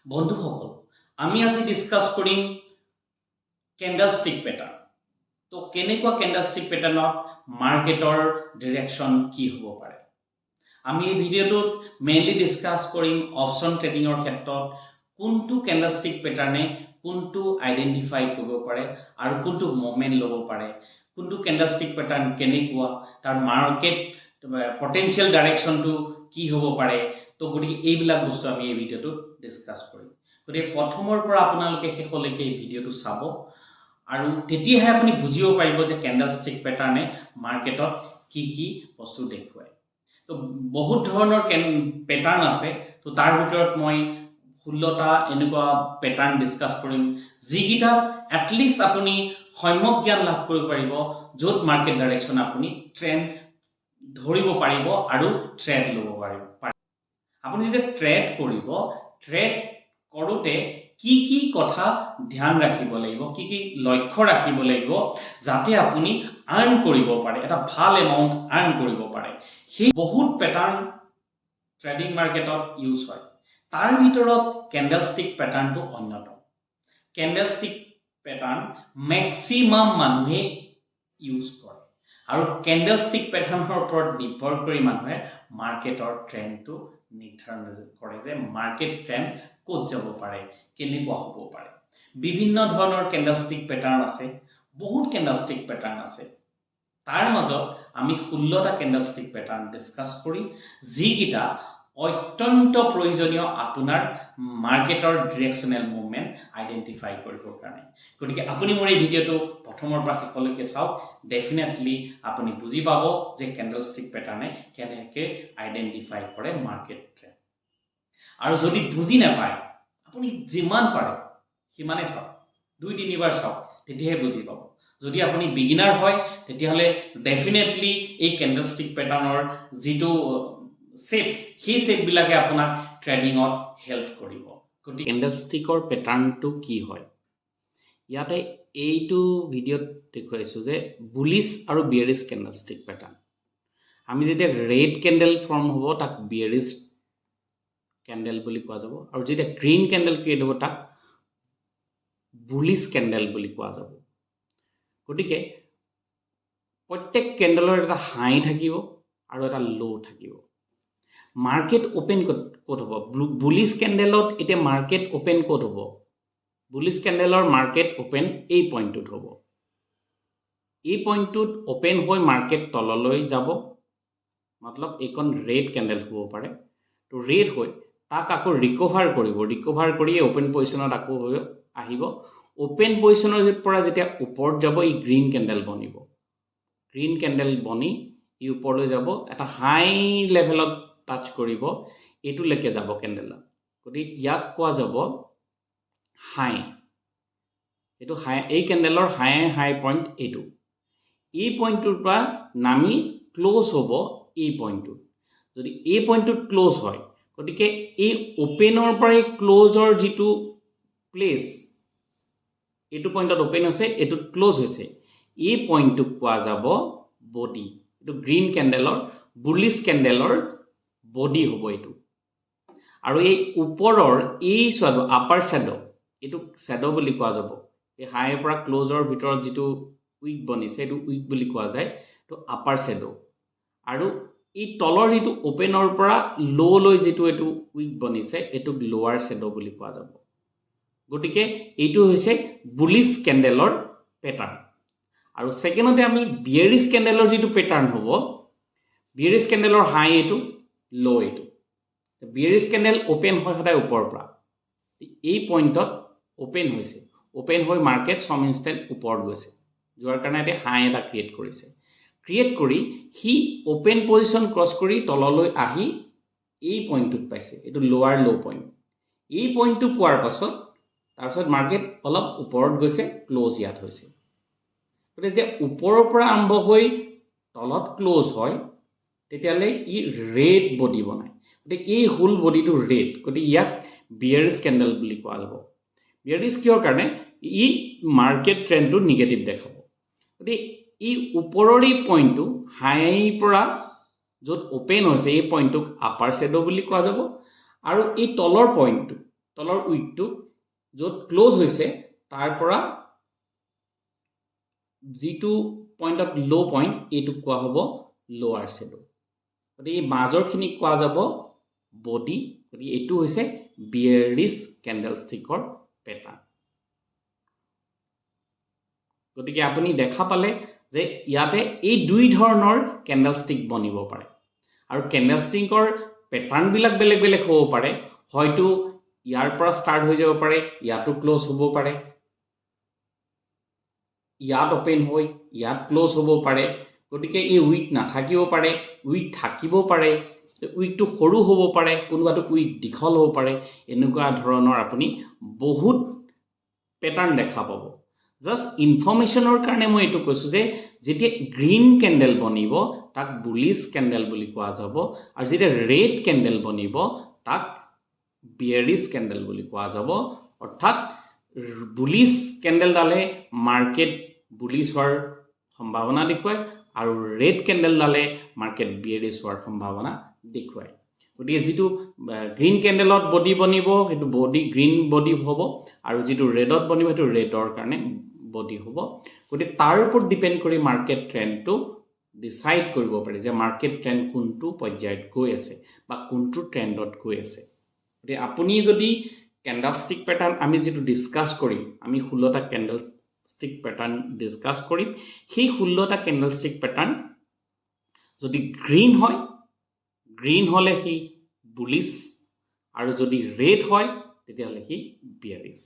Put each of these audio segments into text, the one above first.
বন্ধুসকল আমি আজি ডিসকাস কৰিম ক্যান্ডেলস্টিক প্যাটাৰ্ন তো কেনেকুৱা ক্যান্ডেলস্টিক প্যাটাৰ্নত মাৰ্কেটৰ ডাইৰেকশন কি হ'ব পাৰে আমি এই ভিডিওটোত মেইনলি ডিসকাস কৰিম অপশন ট্ৰেডিংৰ ক্ষেত্ৰত কোনটো ক্যান্ডেলস্টিক প্যাটাৰ্নে কোনটো আইডেন্টিফাই কৰিব পাৰে আৰু কোনটো মোমেন্ট ল'ব পাৰে কোনটো ক্যান্ডেলস্টিক প্যাটাৰ্ন কেনেকুৱা তাৰ মাৰ্কেট পটেনশিয়াল ডাইৰেকশনটো কি হ'ব পাৰে তো গতিকে এইবিলাক বস্তু আমি এই ভিডিওটোত ডিসকাস কৰিম গতিকে প্ৰথমৰ পৰা আপোনালোকে শেষলৈকে এই ভিডিওটো চাব আৰু তেতিয়াহে আপুনি বুজিব পাৰিব যে ক্যান্ডেলস্টিক প্যাটাৰ্নে মাৰ্কেটত কি বস্তু দেখুৱায় তো বহুত ধৰণৰ প্যাটাৰ্ন আছে তো তাৰ ভিতৰত মই 16টা এনেকুৱা প্যাটাৰ্ন ডিসকাস কৰিম যিকিটা এটলিষ্ট আপুনি সম্যক জ্ঞান লাভ কৰিব পাৰিব য'ত মাৰ্কেট ডাইৰেকশন আপুনি ট্ৰেন্ড ধৰিব পাৰিব আৰু ট্ৰেড ল'ব পাৰিব আপুনি যেতিয়া ট্ৰেড কৰিব ট্ৰেড কৰোতে কি কথা ধ্যান ৰাখিব লাগিব কি লক্ষ্য ৰাখিব লাগিব যাতে আপুনি আৰ্ন কৰিব পাৰে এটা ভাল এমাউন্ট আৰ্ন কৰিব পাৰে সেই বহুত প্যাটাৰ্ন ট্ৰেডিং মাৰ্কেটত ইউজ হয় তাৰ ভিতৰত ক্যান্ডেলস্টিক প্যাটাৰ্নটো অন্যতম ক্যান্ডেলস্টিক প্যাটাৰ্ন ম্যাক্সিমাম মানুহে ইউজ কৰে আৰু ক্যান্ডেলস্টিক প্যাটাৰ্নৰ ওপৰত নিৰ্ভৰ কৰি মানুহে মাৰ্কেটৰ ট্ৰেন্ডটো নিৰ্ধাৰণ কৰে যে মাৰ্কেট ট্ৰেন্ড ক'ত যাব পাৰে কেনেকুৱা হ'ব পাৰে বিভিন্ন ধৰণৰ ক্যান্ডেলস্টিক প্যাটাৰ্ন আছে বহুত ক্যান্ডেলস্টিক প্যাটাৰ্ন আছে তাৰ মাজত আমি 16টা ক্যান্ডেলস্টিক প্যাটাৰ্ন ডিসকাস কৰিম যিকিটা অত্যন্ত প্ৰয়োজনীয় আপোনাৰ মাৰ্কেটৰ ডাইৰেকশনাল মুভমেন্ট আইডেন্টিফাই কৰিবৰ কাৰণে গতিকে আপুনি মোৰ এই ভিডিওটো প্ৰথমৰ পৰা শেষলৈকে চাওক ডেফিনেটলি আপুনি বুজি পাব যে ক্যান্ডেলস্টিক প্যাটাৰ্নে কেনেকৈ আইডেন্টিফাই কৰে মাৰ্কেট ট্ৰেন্ড আৰু যদি বুজি নাপায় আপুনি যিমান পাৰে সিমানে চাওক 2-3 বাৰ চাওক তেতিয়াহে বুজি পাব যদি আপুনি বিগিনাৰ হয় তেতিয়াহলে ডেফিনেটলি এই ক্যান্ডেলস্টিক প্যাটাৰ্নৰ যেটো শেপ সেই শেপ বিলাকে আপোনাক ট্ৰেডিংত হেল্প কৰিব গতিকে ক্যান্ডেলস্টিকৰ প্যাটাৰ্নটো কি হয় ইয়াতে এইটো ভিডিওত দেখুৱাইছো যে বুলিশ আৰু বিয়াৰিশ ক্যান্ডেলস্টিক প্যাটাৰ্ন আমি যেতিয়া ৰেড ক্যান্ডেল ফৰ্ম হ'ব তাক বিয়াৰিশ ক্যান্ডেল বুলি কোৱা যাব আৰু যেতিয়া গ্ৰীন ক্যান্ডেল ক্ৰিয়েট হ'ব তাক বুলিশ ক্যান্ডেল বুলি কোৱা যাব গতিকে প্ৰত্যেক ক্যান্ডেলৰ এটা হাই থাকিব আৰু এটা লো থাকিব মাৰ্কেট ওপেন ক'ত হ'ব বুলিশ ক্যান্ডেলত এতিয়া মাৰ্কেট ওপেন ক'ত হ'ব বুলিশ ক্যান্ডেলৰ মাৰ্কেট ওপেন এই পইণ্টটোত হ'ব এই পইণ্টটোত ওপেন হৈ মাৰ্কেট তললৈ যাব मतलब এইখন ৰেড ক্যান্ডেল হ'ব পাৰে তো ৰেড হৈ তাক আকৌ ৰিকভাৰ কৰি ওপেন পজিশনত আকৌ আহিব ওপেন পজিশনৰ পৰা যেতিয়া ওপৰত যাব এই গ্ৰীন ক্যান্ডেল বনিব গ্ৰীন ক্যান্ডেল বনি ই ওপৰলৈ যাব এটা হাই লেভেলত টাচ কৰিব এটো লেকে যাব ক্যান্ডেল গতি ইয়াক কোৱা যাব হাই এটো হাই এই ক্যান্ডেলৰ হাই পইণ্ট এটো এই পইণ্টৰ পৰা নামি ক্লোজ হ'ব এই পইণ্টটো যদি এই পইণ্টত ক্লোজ হয় গতিকে এই ওপেনৰ পৰা ক্লোজৰ যেটো প্লেস এটো পইণ্টত ওপেন আছে এটো ক্লোজ হৈছে এই পইণ্টটো কোৱা যাব বডি এটো গ্ৰীন ক্যান্ডেলৰ বুলিশ ক্যান্ডেলৰ বডি হ'ব এটো আৰু এই ওপৰৰ এই শ্যাডো আপাৰ শ্যাডো এটো শ্যাডো বুলি কোৱা যাব এই হাইৰ পৰা ক্লোজৰ ভিতৰত যেটো উইক বনিছে এটো উইক বুলি কোৱা যায় তো আপাৰ শ্যাডো আৰু এই তলৰ যেটো ওপেনৰ পৰা লো লৈ যেটো এটো উইক বনিছে এটো লোৱাৰ শ্যাডো বুলি কোৱা যাব গতিকে এইটো হৈছে বুলিশ ক্যান্ডেলৰ প্যাটাৰ্ন আৰু সেকেন্ডতে আমি বিয়াৰিশ ক্যান্ডেলৰ যেটো প্যাটাৰ্ন হ'ব বিয়াৰিশ ক্যান্ডেলৰ হাই এটো লো এটো বিয়াৰিশ ক্যান্ডেল ওপেন হয় সদায় ওপৰৰ পৰা এই পইণ্টত ওপেন হৈছে ওপেন হৈ মাৰ্কেট সম ইনষ্টেন্ট ওপৰত গৈছে যোৱাৰ কাৰণে এটা হাই এটা ক্ৰিয়েট কৰি হি ওপেন পজিশন ক্ৰস কৰি তললৈ আহি এই পইণ্টত পাইছে এটো লোৱাৰ লো পইণ্ট এই পইণ্টটো পোৱাৰ পাছত তাৰপিছত মাৰ্কেট অলপ ওপৰত গৈছে ক্লোজ ইয়াত হৈছে গতিকে যে ওপৰৰ পৰা আৰম্ভ হৈ তলত ক্লোজ হয় তেতিয়ালে ই ৰেড বডি বনায় গতিকে এই হোল বডিটো ৰেড গতিকে ইয়াক বিয়াৰিশ ক্যান্ডেল বুলি কোৱা যাব বিয়াৰিশ কিহৰ কাৰণে ই মাৰ্কেট ট্ৰেন্ডটো নিগেটিভ দেখাব গতিকে এই ওপৰৰ এই পইণ্টটো হাই পৰা য'ত ওপেন হৈছে এই পইণ্টটোক আপাৰ শ্যাডো বুলি কোৱা যাব আৰু এই তলৰ পইণ্টটো তলৰ উইকটো য'ত ক্লোজ হৈছে তাৰ পৰা যিটো পইণ্টত লো পইণ্ট এইটো কোৱা হ'ব লোৱাৰ শ্যাডো গতিকে এই মাজৰখিনি কোৱা যাব বডি গতিকে এইটো হৈছে বিয়াৰিছ কেণ্ডেলষ্টিকৰ পেটাৰ্ণ গতিকে আপুনি দেখা পালে যে ইয়াতে এই দুই ধৰণৰ কেণ্ডেলষ্টিক বনিব পাৰে আৰু কেণ্ডেলষ্টিকৰ পেটাৰ্ণ বিলাক বেলেগ বেলেগ হ'ব পাৰে হয়তো ইয়াৰ পৰা ষ্টাৰ্ট হৈ যাব পাৰে ইয়াতো ক্লোজ হ'ব পাৰে ইয়াত ওপেন হৈ ইয়াত ক্লোজ হ'ব পাৰে গতিকে এই উইক নাথাকিব পাৰে উইক থাকিব পাৰে উইকটো সৰু হ'ব পাৰে কোনোবাটো উইক দীঘল হ'ব পাৰে এনেকুৱা ধৰণৰ আপুনি বহুত পেটাৰ্ণ দেখা পাব জাস্ট ইনফৰমেশ্যনৰ কাৰণে মই এইটো কৈছোঁ যে যেতিয়া গ্ৰীণ কেণ্ডেল বনিব তাক বুলিছ কেণ্ডেল বুলি কোৱা যাব আৰু যেতিয়া ৰেড কেণ্ডেল বনিব তাক বিয়াৰিছ কেণ্ডেল বুলি কোৱা যাব অৰ্থাৎ বুলিছ কেণ্ডেলডালে মাৰ্কেট বুলিছ হোৱাৰ সম্ভাৱনা দেখুৱায় আৰু ৰেড কেণ্ডেলডালে মাৰ্কেট বিয়াৰিছ হোৱাৰ সম্ভাৱনা দেখুৱায় গতিকে যিটো গ্ৰীণ কেণ্ডেলত বডি বনিব সেইটো বডি গ্ৰীণ বডি হ'ব আৰু যিটো ৰেডত বনিব সেইটো ৰেডৰ কাৰণে বডি হ'ব গতিকে তাৰ ওপৰত ডিপেণ্ড কৰি মাৰ্কেট ট্ৰেণ্ডটো ডিচাইড কৰিব পাৰি যে মাৰ্কেট ট্ৰেণ্ড কোনটো পৰ্যায়ত গৈ আছে বা কোনটো ট্ৰেণ্ডত গৈ আছে গতিকে আপুনি যদি কেণ্ডেলষ্টিক পেটাৰ্ণ আমি যিটো ডিছকাছ কৰিম আমি 16টা কেণ্ডেলষ্টিক পেটাৰ্ণ ডিছকাছ কৰিম সেই 16টা কেণ্ডেলষ্টিক পেটাৰ্ণ যদি গ্ৰীণ হয় গ্ৰীণ হ'লে সি বুলিছ আৰু যদি ৰেড হয় তেতিয়াহ'লে সি বিয়াৰিছ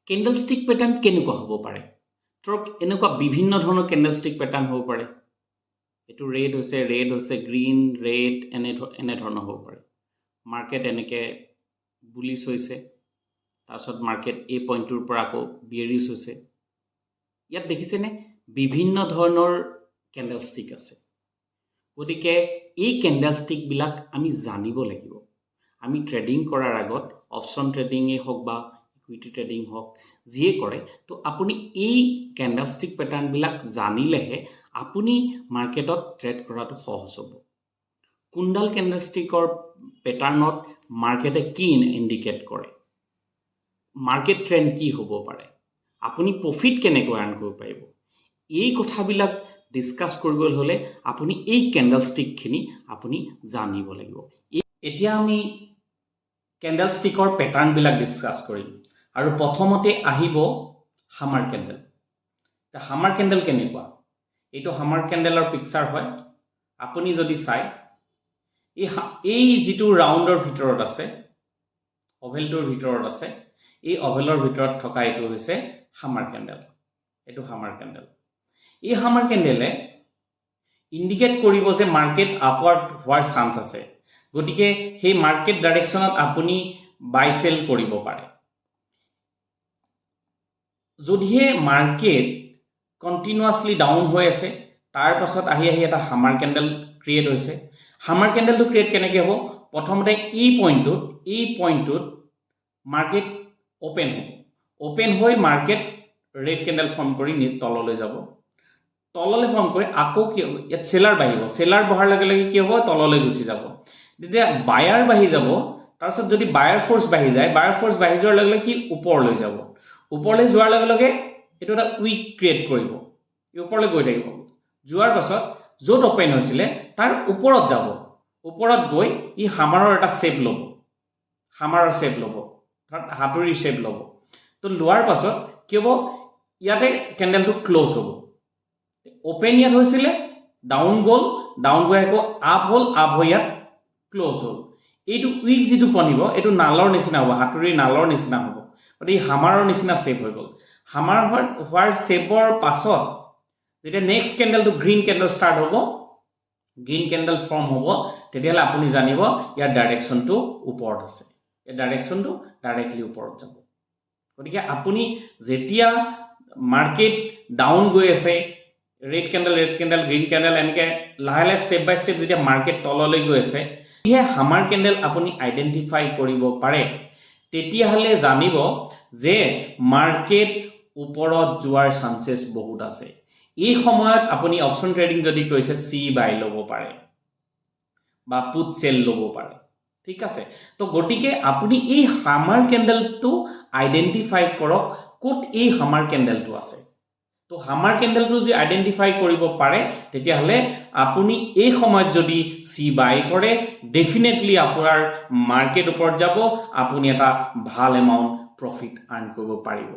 কেণ্ডেলষ্টিক পেটাৰ্ণ কেনেকুৱা হ'ব পাৰে ধৰক এনেকুৱা বিভিন্ন ধৰণৰ কেণ্ডেলষ্টিক পেটাৰ্ণ হ'ব পাৰে এইটো ৰেড হৈছে গ্ৰীণ ৰেড এনে ধৰণৰ হ'ব পাৰে মাৰ্কেট এনেকৈ বুলিছ হৈছে তাৰপিছত মাৰ্কেট এই পইণ্টটোৰ পৰা আকৌ বিয়াৰিছ হৈছে ইয়াত দেখিছেনে বিভিন্ন ধৰণৰ কেণ্ডেলষ্টিক আছে গতিকে এই কেণ্ডেলষ্টিকবিলাক আমি জানিব লাগিব আমি ট্ৰেডিং কৰাৰ আগত অপশ্যন ট্ৰেডিঙেই হওক বা ইকুইটি ট্ৰেডিং হওক যিয়ে কৰে তো আপুনি এই কেণ্ডেলষ্টিক পেটাৰ্ণবিলাক জানিলেহে আপুনি মাৰ্কেটত ট্ৰেড কৰাটো সহজ হ'ব কোনডাল কেণ্ডেলষ্টিকৰ পেটাৰ্ণত মাৰ্কেটে কি ইণ্ডিকেট কৰে মাৰ্কেট ট্ৰেণ্ড কি হ'ব পাৰে আপুনি প্ৰফিট কেনেকৈ আৰ্ণ কৰিব পাৰিব এই কথাবিলাক ডিছকাছ কৰিবলৈ হ'লে আপুনি এই কেণ্ডেলষ্টিকখিনি আপুনি জানিব লাগিব এতিয়া আমি কেণ্ডেলষ্টিকৰ পেটাৰ্ণবিলাক ডিছকাছ কৰিম আৰু প্ৰথমতে আহিব হামাৰ কেণ্ডেল হামাৰ কেণ্ডেল কেনেকুৱা এইটো হামাৰ কেণ্ডেলৰ পিকচাৰ হয় আপুনি যদি চাই এই যিটো ৰাউণ্ডৰ ভিতৰত আছে অভেলটোৰ ভিতৰত আছে এই অভেলৰ ভিতৰত থকা এইটো হৈছে হামাৰ কেণ্ডেল এইটো হামাৰ কেণ্ডেল এই হামাৰ কেণ্ডেলে ইণ্ডিকেট কৰিব যে মাৰ্কেট আপৱাৰ্ড হোৱাৰ চান্স আছে গতিকে সেই মাৰ্কেট ডাইৰেকশ্যনত আপুনি বাই সেল কৰিব পাৰে যদিহে মাৰ্কেট কণ্টিনিউৱাছলি ডাউন হৈ আছে তাৰ পাছত আহি এটা হামাৰ কেণ্ডেল ক্ৰিয়েট হৈছে হামাৰ কেণ্ডেলটো ক্ৰিয়েট কেনেকৈ হ'ব প্ৰথমতে এই পইণ্টটোত মাৰ্কেট ওপেন হ'ব ওপেন হৈ মাৰ্কেট ৰেড কেণ্ডেল ফৰ্ম কৰি তললৈ যাব তললৈ ফৰ্ম কৰি আকৌ কি হ'ব ইয়াত সেলাৰ বাঢ়িব সেলাৰ বহাৰ লগে লগে কি হ'ব তললৈ গুচি যাব যেতিয়া বায়াৰ বাঢ়ি যাব তাৰপিছত যদি বায়াৰ ফ'ৰ্চ বাঢ়ি যায় বায়াৰ ফ'ৰ্চ বাঢ়ি যোৱাৰ লগে লগে সি ওপৰলৈ যাব ওপৰলৈ যোৱাৰ লগে লগে এইটো এটা উইক ক্ৰিয়েট কৰিব ই ওপৰলৈ গৈ থাকিব যোৱাৰ পাছত য'ত ওপেন হৈছিলে তাৰ ওপৰত যাব ওপৰত গৈ ই হামাৰৰ এটা শ্বেপ ল'ব হামাৰৰ শ্বেপ ল'ব হাতুৰীৰ শ্বেপ ল'ব তো লোৱাৰ পাছত কি হ'ব ইয়াতে কেণ্ডেলটো ক্লোজ হ'ব ওপেন ইয়াত হৈছিলে ডাউন গ'ল ডাউন গৈ আকৌ আপ হ'ল আপ হৈ ইয়াত ক্লোজ হ'ল এইটো উইক যিটো বনিব এইটো নালৰ নিচিনা হ'ব হাতুৰীৰ নালৰ নিচিনা হ'ব গতিকে হামাৰৰ নিচিনা শ্বেপ হৈ গ'ল হামাৰ হোৱাৰ শ্বেপৰ পাছত যেতিয়া নেক্সট কেণ্ডেলটো গ্ৰীণ কেণ্ডেল ষ্টাৰ্ট হ'ব গ্ৰীণ কেণ্ডেল ফৰ্ম হ'ব তেতিয়াহ'লে আপুনি জানিব ইয়াৰ ডাইৰেকশ্যনটো ওপৰত আছে এই ডাইৰেকশ্যনটো ডাইৰেক্টলি ওপৰত যাব গতিকে আপুনি যেতিয়া মাৰ্কেট ডাউন গৈ আছে ৰেড কেণ্ডেল গ্ৰীণ কেণ্ডেল এনেকৈ লাহে লাহে ষ্টেপ বাই ষ্টেপ যেতিয়া মাৰ্কেট তললৈ গৈ আছে সেই হামাৰ কেণ্ডেল আপুনি আইডেণ্টিফাই কৰিব পাৰে তেতিয়াহ'লে জানিব যে মাৰ্কেট ওপৰত যোৱাৰ চান্সেছ বহুত আছে এই সময়ত আপুনি অপশ্যন ট্ৰেডিং যদি কৰিছে চি বাই ল'ব পাৰে বা পুট চেল ল'ব পাৰে ঠিক আছে তো গটিকে আপুনি এই হামাৰ ক্যান্ডেলটো আইডেন্টিফাই কৰক কোট এই হামাৰ ক্যান্ডেলটো আছে তো হামাৰ ক্যান্ডেলটো যদি আইডেন্টিফাই কৰিব পাৰে তেতিয়া হলে আপুনি এই সময়ত যদি সি বাই কৰে ডেফিনেটলি আপোনাৰ মাৰ্কেট ওপৰত যাব আপুনি এটা ভাল এমাউন্ট প্ৰফিট আৰ্ন কৰিব পাৰিব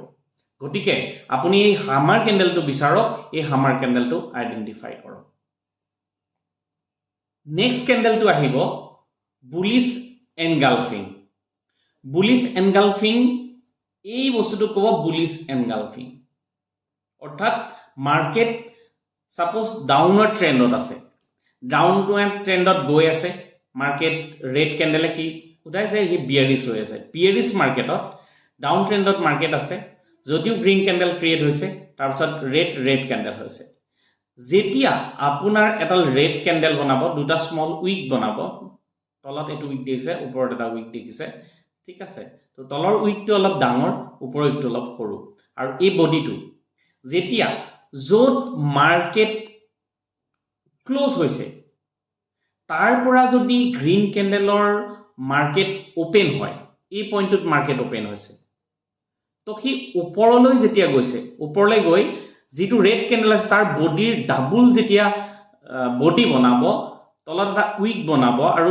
গটিকে আপুনি এই হামাৰ ক্যান্ডেলটো বিচাৰক এই হামাৰ ক্যান্ডেলটো আইডেন্টিফাই কৰক নেক্সট ক্যান্ডেলটো আহিব bullish engulfing bullish engulfing এই বস্তুটো কব bullish engulfing অর্থাৎ মার্কেট সাপোজ ডাউনওয়ার্ড ট্রেন্ডত আছে ডাউনওয়ার্ড ট্রেন্ডত গৈ আছে মার্কেট রেড ক্যান্ডেলে কি উদাই যায় হি বিয়ারিশ হৈ আছে বিয়ারিশ মার্কেটত ডাউন ট্রেন্ডত মার্কেট আছে যদিও গ্রিন ক্যান্ডেল ক্রিয়েট হৈছে তাৰপিছত ৰেড ক্যান্ডেল হৈছে যেতিয়া আপোনাৰ এটা রেড ক্যান্ডেল বনাব দুটা স্মল উইক বনাব তলত এটো উইক দিছে ওপৰত এটা উইক দেখিছে ঠিক আছে তো তলৰ উইকটো অলপ ডাঙৰ ওপৰৰ উইকটো অলপ সৰু আৰু এই বডিটো যেতিয়া যত মাৰ্কেট ক্লোজ হৈছে তাৰ পৰা যদি গ্ৰীন ক্যান্ডেলৰ মাৰ্কেট ওপেন হয় এই পইণ্টত মাৰ্কেট ওপেন হৈছে তো কি ওপৰলৈ যেতিয়া গৈছে ওপৰলৈ গৈ যেটো ৰেড ক্যান্ডেল আছে তাৰ বডিৰ ডাবল যেতিয়া বডি বনাব তলত এটা উইক বনাব আৰু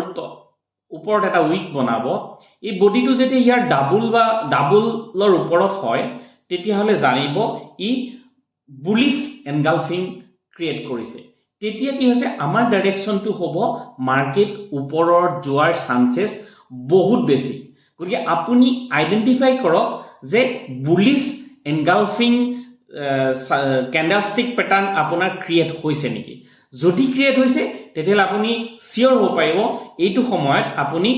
ওপৰত এটা উইক বনাব এই বডিটো যেতিয়া ইয়াৰ ডাবলৰ ওপৰত হয় তেতিয়া হলে জানিব ই bullish engulfing ক্ৰিয়েট কৰিছে তেতিয়া কি হৈছে আমাৰ ডাইৰেকশনটো হ'ব মাৰ্কেট ওপৰৰ যোৱাৰ চান্সেস বহুত বেছি গতিকে আপুনি আইডেন্টিফাই কৰক যে bullish engulfing candlestick pattern আপোনাৰ ক্ৰিয়েট হৈছে নেকি যদি ক্ৰিয়েট হৈছে তেতিয়ালে আপুনি সিওৰ হ'ব পাৰিব এইটো সময়ত আপুনি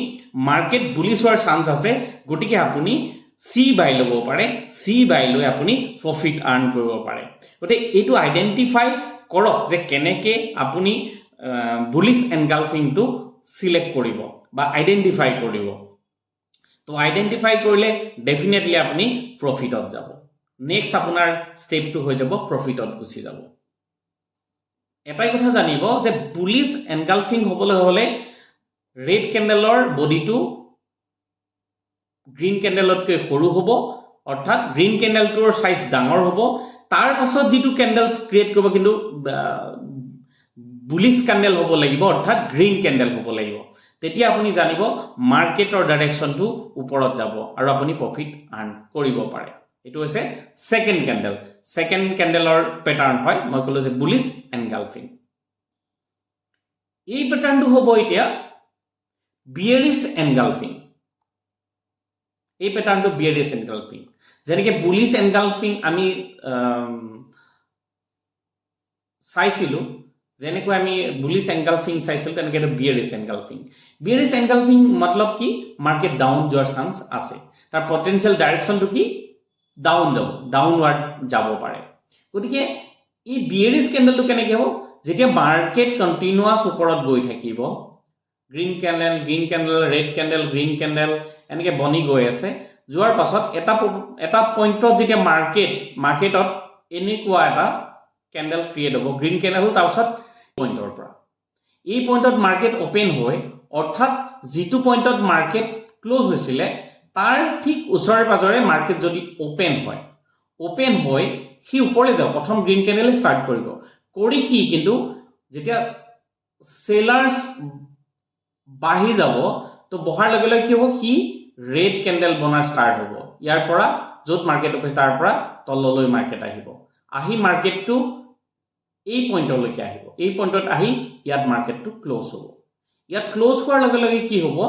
মাৰ্কেট বুলিশ হোৱাৰ চান্স আছে গটিকে আপুনি সি বাই লব পাৰে সি বাই লৈ আপুনি প্ৰফিট আৰ্ন কৰিব পাৰে গটে এইটো আইডেন্টিফাই কৰক যে কেনেকে আপুনি বুলিশ এনগালফিং টো সিলেক্ট কৰিব বা আইডেন্টিফাই কৰিব তো আইডেন্টিফাই কৰিলে ডেফিনেটলি আপুনি প্ৰফিটত যাব নেক্সট আপোনাৰ স্টেপটো হৈ যাব প্ৰফিটত গুছি যাব এটাই কথা জানিব যে বুলিশ এনগালফিং হবলৈ হলে রেড ক্যান্ডেলৰ বডিটো গ্ৰীন ক্যান্ডেলতকৈ সৰু হ'ব অৰ্থাৎ গ্ৰীন ক্যান্ডেলটোৰ সাইজ ডাঙৰ হ'ব তাৰ পাছত যেটো ক্যান্ডেল ক্ৰিয়েট কৰিব কিন্তু বুলিশ ক্যান্ডেল হ'ব লাগিব অৰ্থাৎ গ্ৰীন ক্যান্ডেল হ'ব লাগিব তেতিয়া আপুনি জানিব মাৰ্কেটৰ ডাইৰেকশনটো ওপৰত যাব আৰু আপুনি প্ৰফিট আৰ্ন কৰিব পাৰে এটো হৈছে সেকেন্ড ক্যান্ডেলৰ প্যাটাৰ্ন হয় মই কলো যে bullish engulfing এই প্যাটাৰ্নটো হ'ব এতিয়া bearish engulfing এই প্যাটাৰ্নটো bearish engulfing যেনেকে bullish engulfing আমি চাইছিলো যেনেকৈ আমি bullish engulfing চাইছিলো তেনেকৈ bearish engulfing মতলব কি মার্কেট ডাউন যোৱাৰ চান্স আছে তাৰ পটেনশিয়াল ডাইৰেকশনটো কি ডাউনওয়াৰ্ড যাব পাৰে গতিকে এই বিয়াৰিশ ক্যান্ডেলটো কেনেকৈ হ'ব যেতিয়া মাৰ্কেট কন্টিনিউয়াস ওপৰত গৈ থাকিব green candle red candle green candle এনেকৈ বনি গৈ আছে যোৱাৰ পাছত এটা পইণ্টত যেতিয়া মাৰ্কেটত এনেকুৱা এটা ক্যান্ডেল ক্ৰিয়েট হ'ব গ্ৰীন ক্যান্ডেল তাৰ পাছত পইণ্টৰ পৰা এই পইণ্টত মাৰ্কেট ওপেন হৈ অৰ্থাৎ যেটো পইণ্টত মাৰ্কেট ক্লোজ হৈছিল তাৰ ঠিক ওচৰে পাজৰে মাৰ্কেট যদি ওপেন হয় হি ওপৰলৈ যাব প্ৰথম গ্ৰীন ক্যান্ডেল স্টাৰ্ট কৰিব কৰি হি কিন্তু যেতিয়া সেলাৰ্স বাঢ়ি যাব তো বহাৰ লগে লগে কি হ'ব হি ৰেড ক্যান্ডেল বনাৰ স্টাৰ্ট হ'ব ইয়াৰ পৰা যত মাৰ্কেট ওপেন তাৰ পৰা তললৈ মার্কেট আহিব আহি মার্কেটটো এই পইণ্টলৈকে আহিব এই পইণ্টত আহি ইয়াত মার্কেটটো ক্লোজ হ'ব ইয়াত ক্লোজ হোৱাৰ লগে লগে কি হ'ব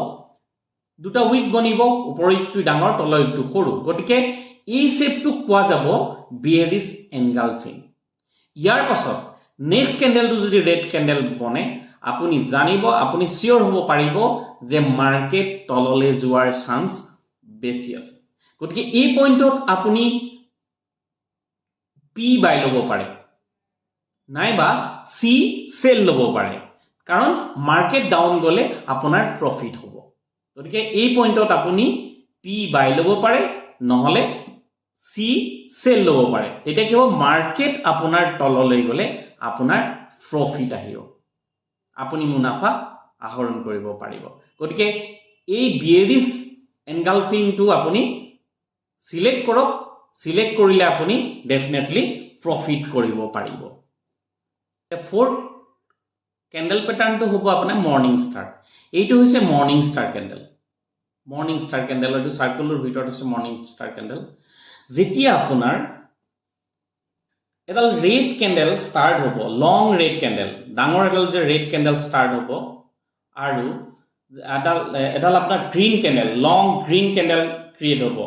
দুটা উইক বনিব ওপৰ উইকটো ডাঙৰ তলৰ উইকটো সৰু গটিকে এই শেপটো কোৱা যাব bearish engulfing ইয়াৰ পাছত নেক্সট ক্যান্ডেলটো যদি ৰেড ক্যান্ডেল বনে আপুনি জানিব আপুনি সিওৰ হ'ব পাৰিব যে মাৰ্কেট তললৈ যোৱাৰ চান্স বেছি আছে গটিকে এই পইণ্টত আপুনি পি বাই লব পাৰে নাইবা সি সেল লব পাৰে কাৰণ মাৰ্কেট ডাউন গলে আপোনাৰ প্ৰফিট হ'ব গতিকে এই পইণ্টত আপুনি পি বাই লব পাৰে নহলে সি সেল লব পাৰে তেতিয়া কি হ'ব মাৰ্কেট আপোনাৰ তললৈ গলে আপোনাৰ প্ৰফিট আহিব আপুনি মুনাফা আহৰণ কৰিব পাৰিব গতিকে এই bearish engulfing to apuni select korok, select korile apuni definitely profit koribo paribo. The fourth candle pattern to hobo apuna morning star. Eitu hoise morning star candle. Morning star candle or circular bhitor is morning star candle. Jetia apunar এডাল red candle start hobo, long red candle, ডাঙৰ এডাল যে red candle start hobo আৰু এডাল আপোনাৰ green candle, long green candle create hobo.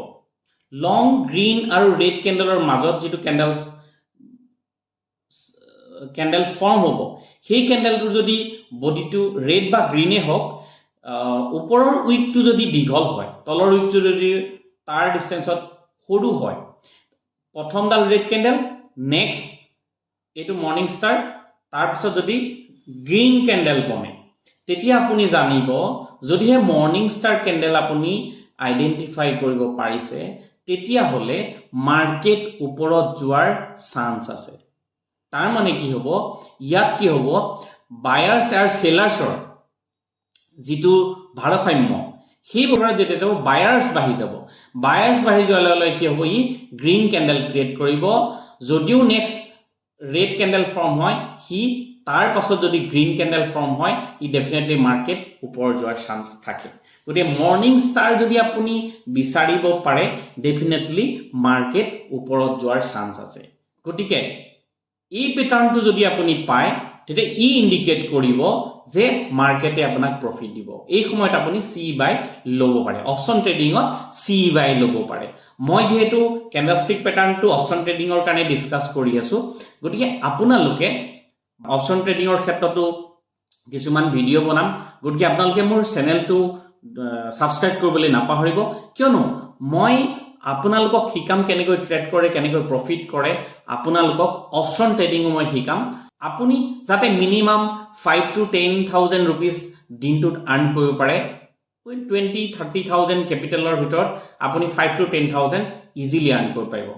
Long green আৰু red candle ৰ মাজত যেটো candle form hobo, সেই candle টো যদি body টো red বা green এ হওক, ওপৰৰ উইক টো যদি দীঘল হয়, তলৰ উইক টো যদি তাৰ ডিসটেন্সত সৰু হয়, প্ৰথমডাল red candle next এটো মর্নিং স্টার তার পিছত যদি গ্রিন ক্যান্ডেল বনে তেতিয়া আপুনি জানিব যদিহে মর্নিং স্টার ক্যান্ডেল আপুনি আইডেন্টিফাই কৰিব পাৰিছে তেতিয়া হলে মাৰ্কেট ওপৰত যোৱাৰ চান্স আছে তাৰ মানে কি হ'ব ইয়াত কি হ'ব বায়াৰ্স আৰু সেলাৰ্সৰ যেটো ভাৰসাম্য সেই বছৰ যেতে যাব বায়াৰ্স বাঢ়ি যাব যোৱাৰ লগে কি হ'ব ই গ্ৰিন ক্যান্ডেল ক্ৰিয়েট কৰিব যদিও নেক্সট red candle form হয় হি তাৰ পাছত যদি green candle form হয় ই ডেফিনেটলি মাৰ্কেট উপৰ যোৱাৰ চান্স থাকে গতি মৰ্নিং স্টাৰ যদি আপুনি বিচাৰিব পাৰে ডেফিনেটলি মাৰ্কেট ওপৰত যোৱাৰ চান্স আছে গতিকে এই প্যাটাৰ্নটো যদি আপুনি পায় তেতিয়া ই ইন্ডিকেট কৰিব যে মাৰ্কেটে আপোনাক প্ৰফিট দিব এই সময়ত আপুনি সি বাই লব পাৰে অপশন ট্ৰেডিংত সি বাই লব পাৰে মই যেহেতু ক্যান্ডেলস্টিক প্যাটাৰ্নটো অপশন ট্ৰেডিংৰ কাৰণে ডিসকাস কৰি আছো গতিকে আপোনালোকে অপশন ট্ৰেডিংৰ ক্ষেত্ৰটো কিছুমান ভিডিও বনাম গতিকে আপোনালোকে মোৰ চেনেলটো সাবস্ক্ৰাইব কৰিবলৈ নাপাহৰিব কিয়নো মই আপোনালোকক শিকাম কেনেকৈ ট্ৰেড কৰে কেনেকৈ প্ৰফিট কৰে আপোনালোকক অপশন ট্ৰেডিংও মই শিকাম আপুনি যাতে মিনিমাম 5 to 10,000 rupees দিনটোত আৰ্ন কৰিব পাৰে 20-30,000 ক্যাপিটালৰ ভিতৰত আপুনি 5 to 10,000 ইজিলি আৰ্ন কৰিব পাৰিব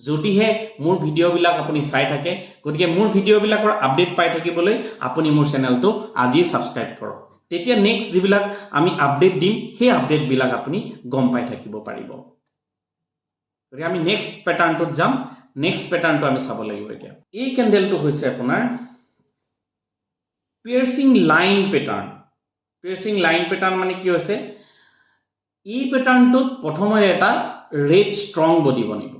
যদিহে মোৰ ভিডিও বিলাক আপুনি চাই থাকে গতিকে মোৰ ভিডিও বিলাকৰ আপডেট পাই থাকিবলৈ আপুনি মোৰ চেনেলটো আজি সাবস্ক্ৰাইব কৰক তেতিয়া নেক্সট যিবিলাক আমি আপডেট দিম সেই আপডেট বিলাক আপুনি গম পাই থাকিব পাৰিব গতিকে আমি নেক্সট প্যাটাৰ্নটোত যাম নেক্সট প্যাটাৰ্নটো আমি চাব লাগিব এতিয়া এই ক্যান্ডেলটো হৈছে আপোনাৰ piercing line pattern মানে কি হৈছে এই প্যাটাৰ্নটোত প্ৰথমে এটা red strong body বনিব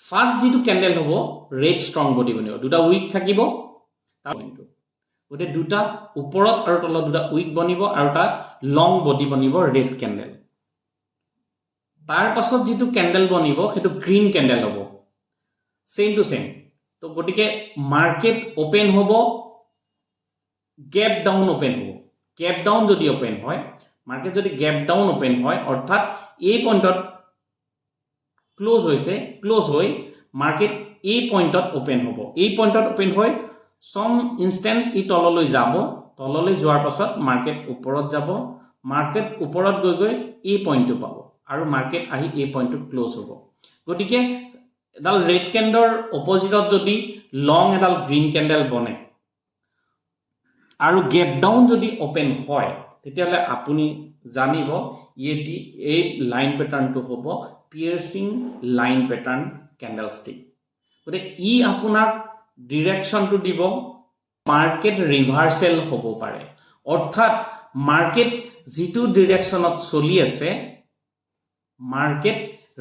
ফাৰ্স্ট যেটো ক্যান্ডেল হ'ব red strong body বনিব দুটা উইক থাকিব তাৰ পইণ্টটো গতে দুটা ওপৰত আৰু তলত দুটা উইক বনিব আৰু এটা লং বডি বনিব red candle তাৰ পাছত যেটো ক্যান্ডেল বনিব হেতু গ্ৰীন ক্যান্ডেল হ'ব সেম টু সেম তো গটিকে মার্কেট ওপেন হবো গ্যাপ ডাউন ওপেন হবো গ্যাপ ডাউন যদি ওপেন হয় মার্কেট যদি গ্যাপ ডাউন ওপেন হয় অর্থাৎ এই পয়েন্টত ক্লোজ হৈ মার্কেট এই পয়েন্টত ওপেন হবো এই পয়েন্টত ওপেন হয় সম ইনস্ট্যান্স ই তললৈ যাব তললৈ যোৱাৰ পাছত মাৰ্কেট ওপৰত যাব মাৰ্কেট ওপৰত গৈ এই পয়েন্টটো পাব আৰু মার্কেট আহি এই পয়েন্টত ক্লোজ হবো গটিকে এডাল red candle opposite যদি লং এডাল গ্ৰীন ক্যান্ডেল বনে আৰু গ্যাপ ডাউন যদি ওপেন হয় তেতিয়ালে আপুনি জানিব এই লাইন প্যাটাৰ্নটো হ'ব piercing line pattern candlestick গতে ই আপোনাক ডিৰেকশনটো দিব মাৰ্কেট ৰিভাৰ্সেল হ'ব পাৰে অৰ্থাৎ মাৰ্কেট যেটো ডিৰেকশনত চলি আছে মাৰ্কেট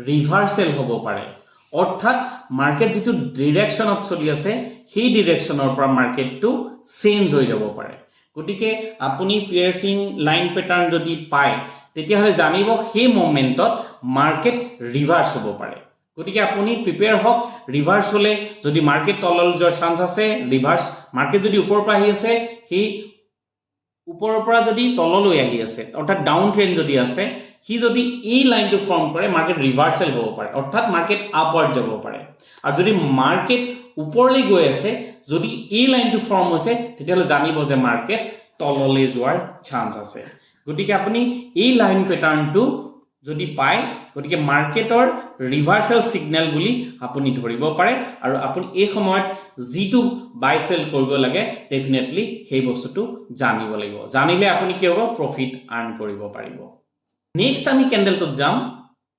ৰিভাৰ্সেল হ'ব পাৰে অৰ্থাৎ মাৰ্কেট যেটো ডিৰেকশনত চলি আছে সেই ডিৰেকশনৰ পৰা মাৰ্কেটটো চেঞ্জ হৈ যাব পাৰে গটিকে আপুনি পিয়াৰ্সিং লাইন প্যাটাৰ্ন যদি পায় তেতিয়া হলে জানিব সেই মোমেন্টত মাৰ্কেট ৰিভাৰ্স হ'ব পাৰে গটিকে আপুনি প্ৰিপেয়াৰ হওক ৰিভাৰ্স হলে যদি মাৰ্কেট তললৈ যোৱাৰ চান্স আছে ৰিভাৰ্স মাৰ্কেট যদি ওপৰৰ পৰা আহি আছে সেই ওপৰৰ পৰা যদি তললৈ আহি আছে অৰ্থাৎ ডাউন ট্ৰেন্ড যদি আছে হি যদি এই লাইনটো ফৰ্ম কৰে মাৰ্কেট ৰিভাৰ্সাল হ'ব পাৰে অৰ্থাৎ মাৰ্কেট আপওয়াৰ্ড যাব পাৰে আৰু যদি মাৰ্কেট ওপৰলৈ গৈ আছে যদি এই লাইনটো ফৰ্ম হৈছে তেতিয়ালে জানিব যে মাৰ্কেট তললৈ যোৱাৰ চান্স আছে গতিকে আপুনি এই লাইন প্যাটাৰ্নটো যদি পায় গতিকে মাৰ্কেটৰ ৰিভাৰ্সাল সিগন্যাল বুলি আপুনি ধৰিব পাৰে আৰু আপুনি এই সময়ত যেটো বাই সেল কৰিব লাগে ডেফিনেটলি সেই বস্তুটো জানিব লাগিব জানিলে আপুনি কি হ'ব প্ৰফিট আৰ্ন কৰিব পাৰিব নেক্সট আমি ক্যান্ডেলটোত যাম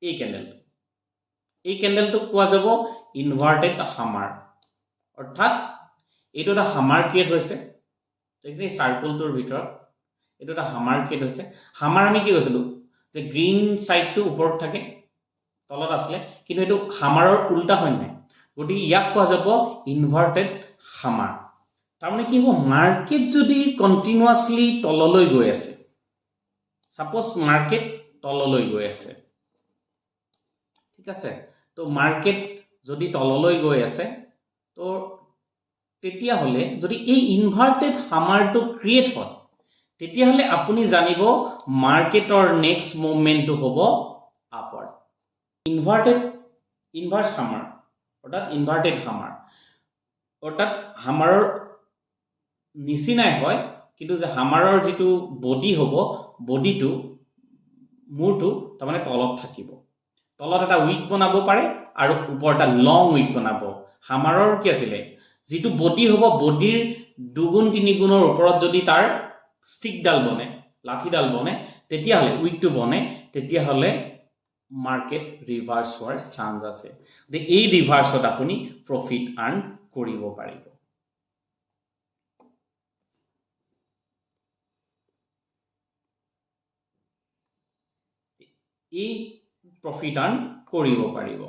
এই ক্যান্ডেলটো এই ক্যান্ডেলটোক কোৱা যাব ইনভাৰ্টেড হামাৰ অৰ্থাৎ এইটো এটা হামাৰ ক্ৰিয়েট হৈছে দেখি এই সাৰ্কেলটোৰ ভিতৰত এইটো এটা হামাৰ ক্ৰিয়েট হৈছে হামাৰ আমি কি কৈছিলো যে গ্ৰীন সাইডটো ওপৰত থাকে তলত আসলে কিন্তু এটো হামাৰৰ উল্টা হয় নাই গটি ইয়াক কোৱা যাব ইনভাৰ্টেড হামাৰ তাৰ মানে কি হ'ব মার্কেট যদি কন্টিনিউয়াসলি তললৈ গৈ আছে সাপোজ মার্কেট তললৈ গৈ আছে ঠিক আছে তো মার্কেট যদি তললৈ গৈ আছে তো তেতিয়া হলে যদি এই ইনভার্টেড হামাৰটো ক্ৰিয়েট হয় তেতিয়া হলে আপুনি জানিব মাৰ্কেটৰ নেক্সট মুভমেন্টটো হ'ব আপওয়াৰ্ড ইনভাৰ্স হামাৰ অৰ্থাৎ ইনভাৰ্টেড হামাৰ অৰ্থাৎ হামাৰৰ নিচিনাই হয় কিন্তু যে হামাৰৰ যেটো বডি হ'ব বডিটো মূৰটো তাৰমানে তলত থাকিব তলত এটা উইক বনাব পাৰে আৰু ওপৰত এটা লং উইক বনাব হামাৰৰ কি আছিল যেটো বডি হ'ব বডিৰ দুগুণ তিনিগুণৰ ওপৰত যদি তাৰ ষ্টিকডাল বনে লাঠিডাল বনে তেতিয়া হলে উইকটো বনে তেতিয়া হলে মার্কেট রিভার্স হোৱাৰ চান্স আছে যে এই ৰিভাৰ্সত আপুনি প্ৰফিট আৰ্ন কৰিব পাৰিব এই প্ৰফিট আৰ্ন কৰিব পাৰিব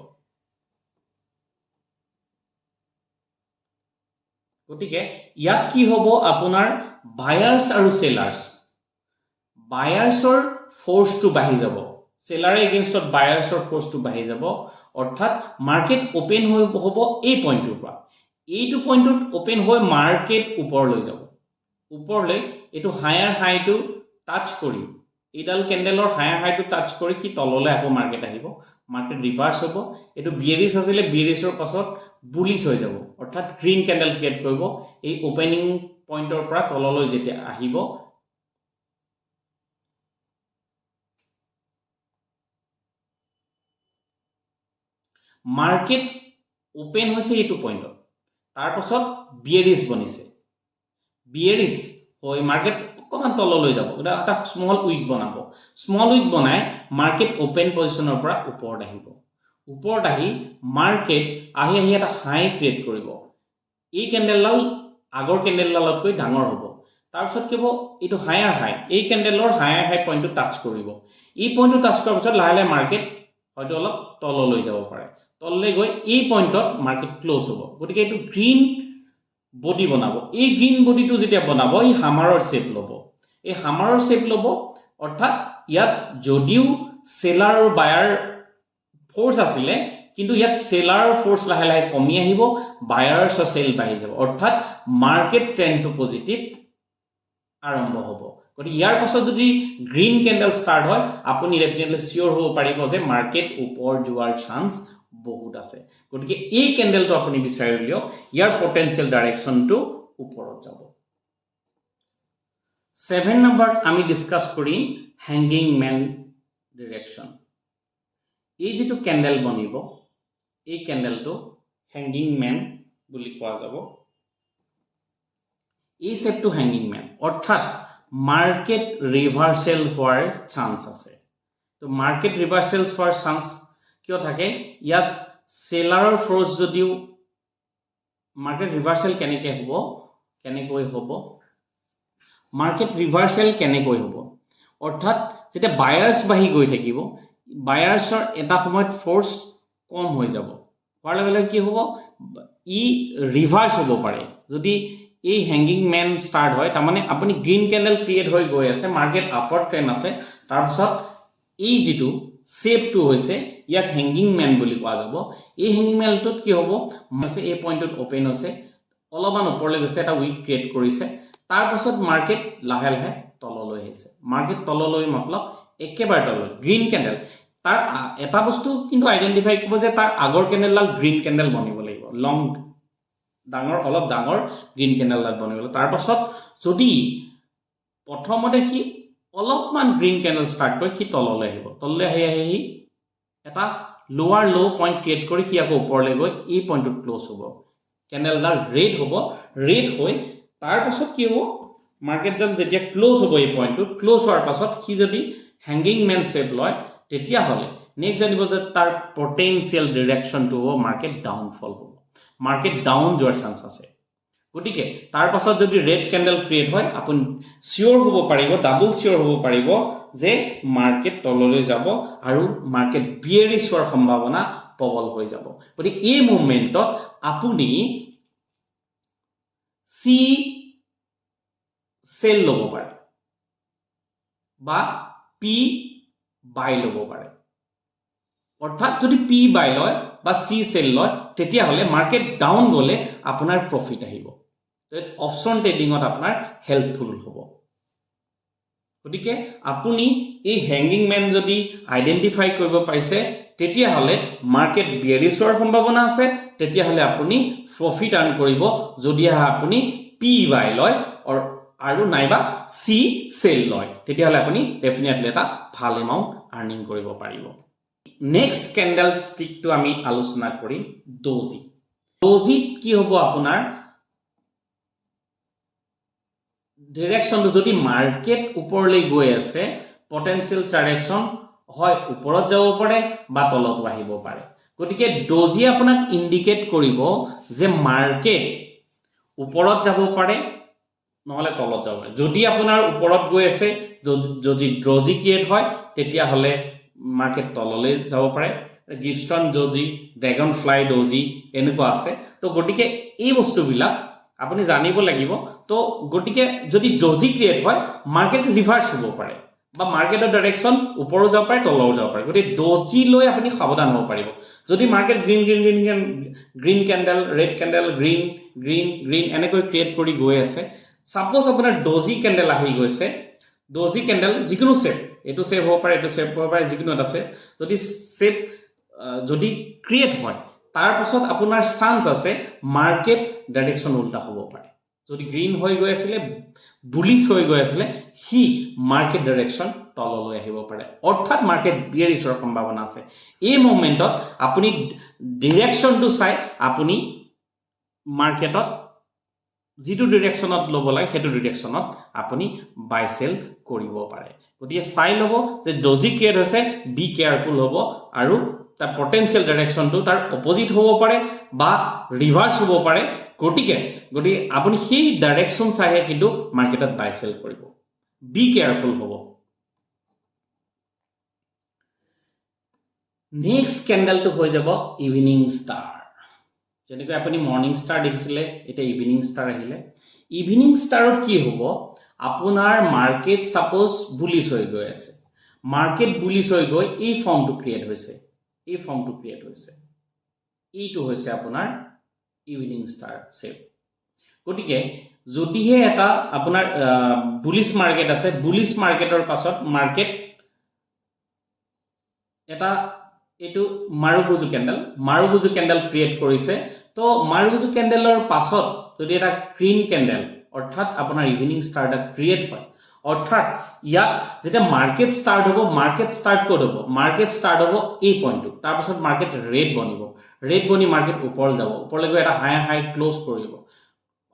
গটিকে ইয়াত কি হ'ব আপোনাৰ বায়াৰ্স আৰু সেলাৰ্স বায়াৰ্সৰ ফোৰ্সটো বাঢ়ি যাব সেলাৰে এগেইনস্টত বায়াৰ্সৰ ফোৰ্সটো বাঢ়ি যাব অৰ্থাৎ মাৰ্কেট ওপেন হৈ হ'ব এই পইণ্টৰ পৰা এইটো পইণ্টত ওপেন হৈ মাৰ্কেট ওপৰলৈ যাব ওপৰলৈ এটো হায়াৰ হাইটো টাচ কৰি এইডাল ক্যান্ডেলৰ হায়াৰ হাইটো টাচ কৰি কি তললৈ আকৌ মাৰ্কেট আহিব মাৰ্কেট ৰিভাৰ্স হ'ব এটো বিয়াৰিশ আছিল বিয়াৰিশৰ পাছত বুলিশ হৈ যাব অৰ্থাৎ গ্ৰীন ক্যান্ডেল ক্ৰিয়েট কৰিব এই ওপেনিং পইণ্টৰ পৰা তললৈ যেতিয়া আহিব মাৰ্কেট ওপেন হৈছে এইটো পইণ্টত তাৰ পাছত বিয়ারিশ বনিছে বিয়ারিশ হৈ মার্কেট অকমান তললৈ যাব এটা স্মল উইক বনাব স্মল উইক বনাই মার্কেট ওপেন পজিশনৰ পৰা ওপৰত আহিব ওপৰত আহি মাৰ্কেট আহি আহি এটা হাই ক্ৰিয়েট কৰিব এই ক্যান্ডেলডাল আগৰ ক্যান্ডেলডালতকৈ ডাঙৰ হ'ব তাৰ পিছত কি হ'ব এটো হায়াৰ হাই এই ক্যান্ডেলৰ হায়াৰ হাই পইণ্টটো টাচ কৰিব এই পইণ্টটো টাচ কৰাৰ পিছত লাহে লাহে মাৰ্কেট হয়তো অলপ তললৈ যাব পাৰে তললৈ গৈ এই পইণ্টত মাৰ্কেট ক্লোজ হ'ব গতিকে এটো গ্ৰীন বডি বনাব এই গ্ৰীন বডিটো যেতিয়া বনাব এই হামাৰৰ শেপ ল'ব এই হামাৰৰ শেপ ল'ব অৰ্থাৎ ইয়াত যদিও সেলাৰ আৰু বায়াৰ ফোৰ্স আছিল কিন্তু ইয়াত সেলাৰ ফোৰ্স লাহে লাহে কমি আহিব বায়াৰ্স সেল বাঢ়ি যাব অৰ্থাৎ মাৰ্কেট ট্ৰেন্ডটো পজিটিভ আৰম্ভ হ'ব গতিকে ইয়াৰ পাছত যদি গ্ৰীন ক্যান্ডেল স্টাৰ্ট হয় আপুনি ডেফিনেটলি সিওৰ হ'ব পাৰিব যে মাৰ্কেট ওপৰ যোৱাৰ চান্স বহুত আছে গতিকে এই ক্যান্ডেলটো আপুনি বিচাৰি লিয়ক ইয়াৰ পটেনশিয়াল ডাইৰেকশনটো ওপৰত যাব 7 নম্বৰ আমি ডিসকাস কৰিম হ্যাঙ্গিং ম্যান ডাইৰেকশন এই যেটো ক্যান্ডেল বনিব এই ক্যান্ডেলটো হ্যাঙ্গিং ম্যান বুলি কোৱা যাব এই শেপটো হ্যাঙ্গিং ম্যান অৰ্থাৎ মাৰ্কেট ৰিভাৰ্সাল হোৱাৰ চান্স আছে তো মাৰ্কেট ৰিভাৰ্সাল হোৱাৰ চান্স কিয় থাকে ইয়াত সেলাৰৰ ফোৰ্স যদিও মাৰ্কেট ৰিভাৰ্সাল কেনেকৈ হ'ব মাৰ্কেট ৰিভাৰ্সাল কেনেকৈ হ'ব অৰ্থাৎ যেতিয়া বায়াৰ্স বাঢ়ি গৈ থাকিব বায়াৰ্সৰ এটা সময়ত ফোৰ্স কম হৈ যাব হোৱাৰ লগে লগে কি হ'ব ই ৰিভাৰ্স হ'ব পাৰে যদি এই হ্যাঙ্গিং ম্যান স্টাৰ্ট হয় তাৰ মানে আপনি গ্ৰীন ক্যান্ডেল ক্ৰিয়েট হৈ গৈ আছে মাৰ্কেট আপওয়াৰ্ড ট্ৰেন্ড আছে তাৰ পিছত এই যেটো শেপটো হৈছে ইয়াক হ্যাঙ্গিং ম্যান বুলি কোৱা যাব এই হ্যাঙ্গিং ম্যানটোত কি হ'ব মানে এই পইণ্টত ওপেন হৈছে অলপমান ওপৰলৈ গৈছে এটা উইক ক্ৰিয়েট কৰিছে তাৰ পাছত মাৰ্কেট লাহে লাহে তললৈ আহিছে মাৰ্কেট তললৈ মতলব একেবাৰে তললৈ গ্ৰীন ক্যান্ডেল তাৰ এটা বস্তু কিন্তু আইডেন্টিফাই কৰিব যে তাৰ আগৰ ক্যান্ডেলডাল গ্ৰীন ক্যান্ডেল বনিব লাগিব লং অলপ ডাঙৰ গ্ৰীন ক্যান্ডেলডাল বনিব তাৰ পাছত যদি প্ৰথমতে কি অলপমান গ্ৰীন ক্যান্ডেল স্টাৰ্ট কৰি কি তললৈ আহিব তললৈ আহি এটা লোৱাৰ লো পইণ্ট ক্ৰিয়েট কৰি কি আকৌ ওপৰলৈ গৈ এই পইণ্টত ক্লোজ হ'ব ক্যান্ডেলডাল ৰেড হ'ব ৰেড হৈ তাৰ পাছত কি হ'ব মাৰ্কেটডাল যেতিয়া ক্লোজ হ'ব এই পইণ্টত ক্লোজ হোৱাৰ পাছত কি যদি hanging man shape লয় তেতিয়া হলে নেক্সট জানিব যে তাৰ পটেনশিয়াল ডাইৰেকশনটো হ'ব মাৰ্কেট ডাউনফল হ'ব মাৰ্কেট ডাউন যোৱাৰ চান্স আছে গতিকে তাৰ পাছত যদি ৰেড ক্যান্ডেল ক্ৰিয়েট হয় আপুনি সিওৰ হ'ব পাৰিব ডাবল সিওৰ হ'ব পাৰিব যে মাৰ্কেট তললৈ যাব আৰু মাৰ্কেট বিয়াৰিছ হোৱাৰ সম্ভাৱনা প্ৰবল হৈ যাব গতিকে এই মুভমেন্টত আপুনি সি সেল লব পাৰে বা পি বাই লব পাৰে অৰ্থাৎ যদি পি বাই লয় বা সি সেল লয় তেতিয়া হলে মার্কেট ডাউন গলে আপোনাৰ প্ৰফিট আহিব অপশন ট্ৰেডিংত আপোনাৰ হেল্পফুল হ'ব গতিকে আপুনি এই হ্যাঙ্গিং ম্যান যদি আইডেন্টিফাই কৰিব পাৰিছে তেতিয়া হলে মাৰ্কেট বিয়াৰিছ হোৱাৰ সম্ভাৱনা আছে তেতিয়া হলে আপুনি প্ৰফিট আৰ্ন কৰিব যদি আপুনি পি বাই লয় আৰু নাইবা সি সেল লয় তেতিয়া হলে আপুনি ডেফিনেটলি এটা ভাল এমাউন্ট আৰ্নিং কৰিব পাৰিব নেক্সট ক্যান্ডেল স্টিক তো আমি আলোচনা কৰিম ডোজি ডোজিত কি হ'ব আপোনাৰ ডাইৰেকশন যদি মাৰ্কেট ওপৰলৈ গৈ আছে পটেনশিয়াল ডাইৰেকশন হয় ওপৰত যাব পাৰে বা তলত আহিব পাৰে গতিকে ডোজি আপোনাক ইন্ডিকেট কৰিব যে মাৰ্কেট ওপৰত যাব পাৰে নহলে তলত যাব পাৰে যদি আপোনাৰ ওপৰত গৈ আছে যদি ডোজি ক্ৰিয়েট হয় তেতিয়া হলে মাৰ্কেট তললৈ যাব পাৰে গিফস্টন ডোজি ড্ৰাগন ফ্লাই ডোজি এনেকুৱা আছে তো গটিকে এই বস্তুবিলাক আপুনি জানিব লাগিব তো গটিকে যদি ডোজি ক্ৰিয়েট হয় মাৰ্কেট ৰিভাৰ্স হ'ব পাৰে বা মাৰ্কেটৰ ডাইৰেকশন ওপৰো যাব পাৰে তলও যাব পাৰে গটি ডোজি লৈ আপুনি সাৱধান হ'ব পাৰিব যদি market green candle red candle green এনেকৈ ক্ৰিয়েট কৰি গৈ আছে সাপোজ আপোনাৰ ডোজি ক্যান্ডেল আহি গৈছে ডোজি ক্যান্ডেল যিকোনো শেপ এটো শেপ হ'ব পাৰে এটো শেপ হ'ব পাৰে যিকোনো এটা শেপ যদি শেপ যদি ক্ৰিয়েট হয় তাৰ পাছত আপোনাৰ চান্স আছে মাৰ্কেট ডাইৰেকশন উল্টা হ'ব পাৰে যদি গ্ৰীন হৈ গৈ আছিল বুলিশ হৈ গৈ আছিল হি মাৰ্কেট ডাইৰেকশন তললৈ আহিব পাৰে অৰ্থাৎ মাৰ্কেট বিয়াৰিছ হোৱাৰ সম্ভাৱনা আছে এই মোমেন্টত আপুনি ডাইৰেকশনটো চাই আপুনি মাৰ্কেটত যিটো ডাইৰেকশনত লব লাগে হেতু ডাইৰেকশনত আপুনি বাই সেল কৰিব পাৰে গতিকে চাই লব যে ডোজি ক্ৰিয়েট হৈছে বি কেয়াৰফুল হ'ব আৰু তাৰ পটেনশিয়াল ডাইৰেকশনটো তাৰ অপোজিট হ'ব পাৰে বা ৰিভাৰ্স হ'ব পাৰে গতিকে আপুনি সেই ডাইৰেকশন চাইহে কিন্তু মাৰ্কেটত বাই সেল কৰিব বি কেয়াৰফুল হ'ব নেক্সট ক্যান্ডেলটো হৈ যাব ইভিনিং ষ্টাৰ যেনেকৈ আপুনি মৰ্নিং ষ্টাৰ দেখিছিলে এটা ইভিনিং ষ্টাৰ আহিলে ইভিনিং ষ্টাৰত কি হ'ব আপোনাৰ মাৰ্কেট সাপোজ বুলিশ হৈ গৈ আছে মাৰ্কেট বুলিশ হৈ গৈ এই ফৰ্মটো ক্ৰিয়েট হৈছে এইটো হৈছে আপোনাৰ ইভিনিং ষ্টাৰ শেপ গতিকে যদিহে এটা আপোনাৰ বুলিশ মাৰ্কেট আছে বুলিশ মাৰ্কেটৰ পাছত মাৰ্কেট এটা এটো মাৰুবুজু ক্যান্ডেল ক্ৰিয়েট কৰিছে তো মাৰুবুজু ক্যান্ডেলৰ পাছত যদি এটা গ্ৰীন ক্যান্ডেল অৰ্থাৎ আপোনাৰ ইভিনিং ষ্টাৰ এটা ক্ৰিয়েট হয় অৰ্থাৎ ইয়াত যেটা মার্কেট স্টার্ট হ'ব মার্কেট স্টার্ট ক'ত হ'ব মার্কেট স্টার্ট হ'ব এই পইণ্টটো তাৰ পাছত মাৰ্কেট ৰেড বনি মাৰ্কেট ওপৰ যাব ওপৰলৈ গৈ এটা হাই ক্লোজ কৰিব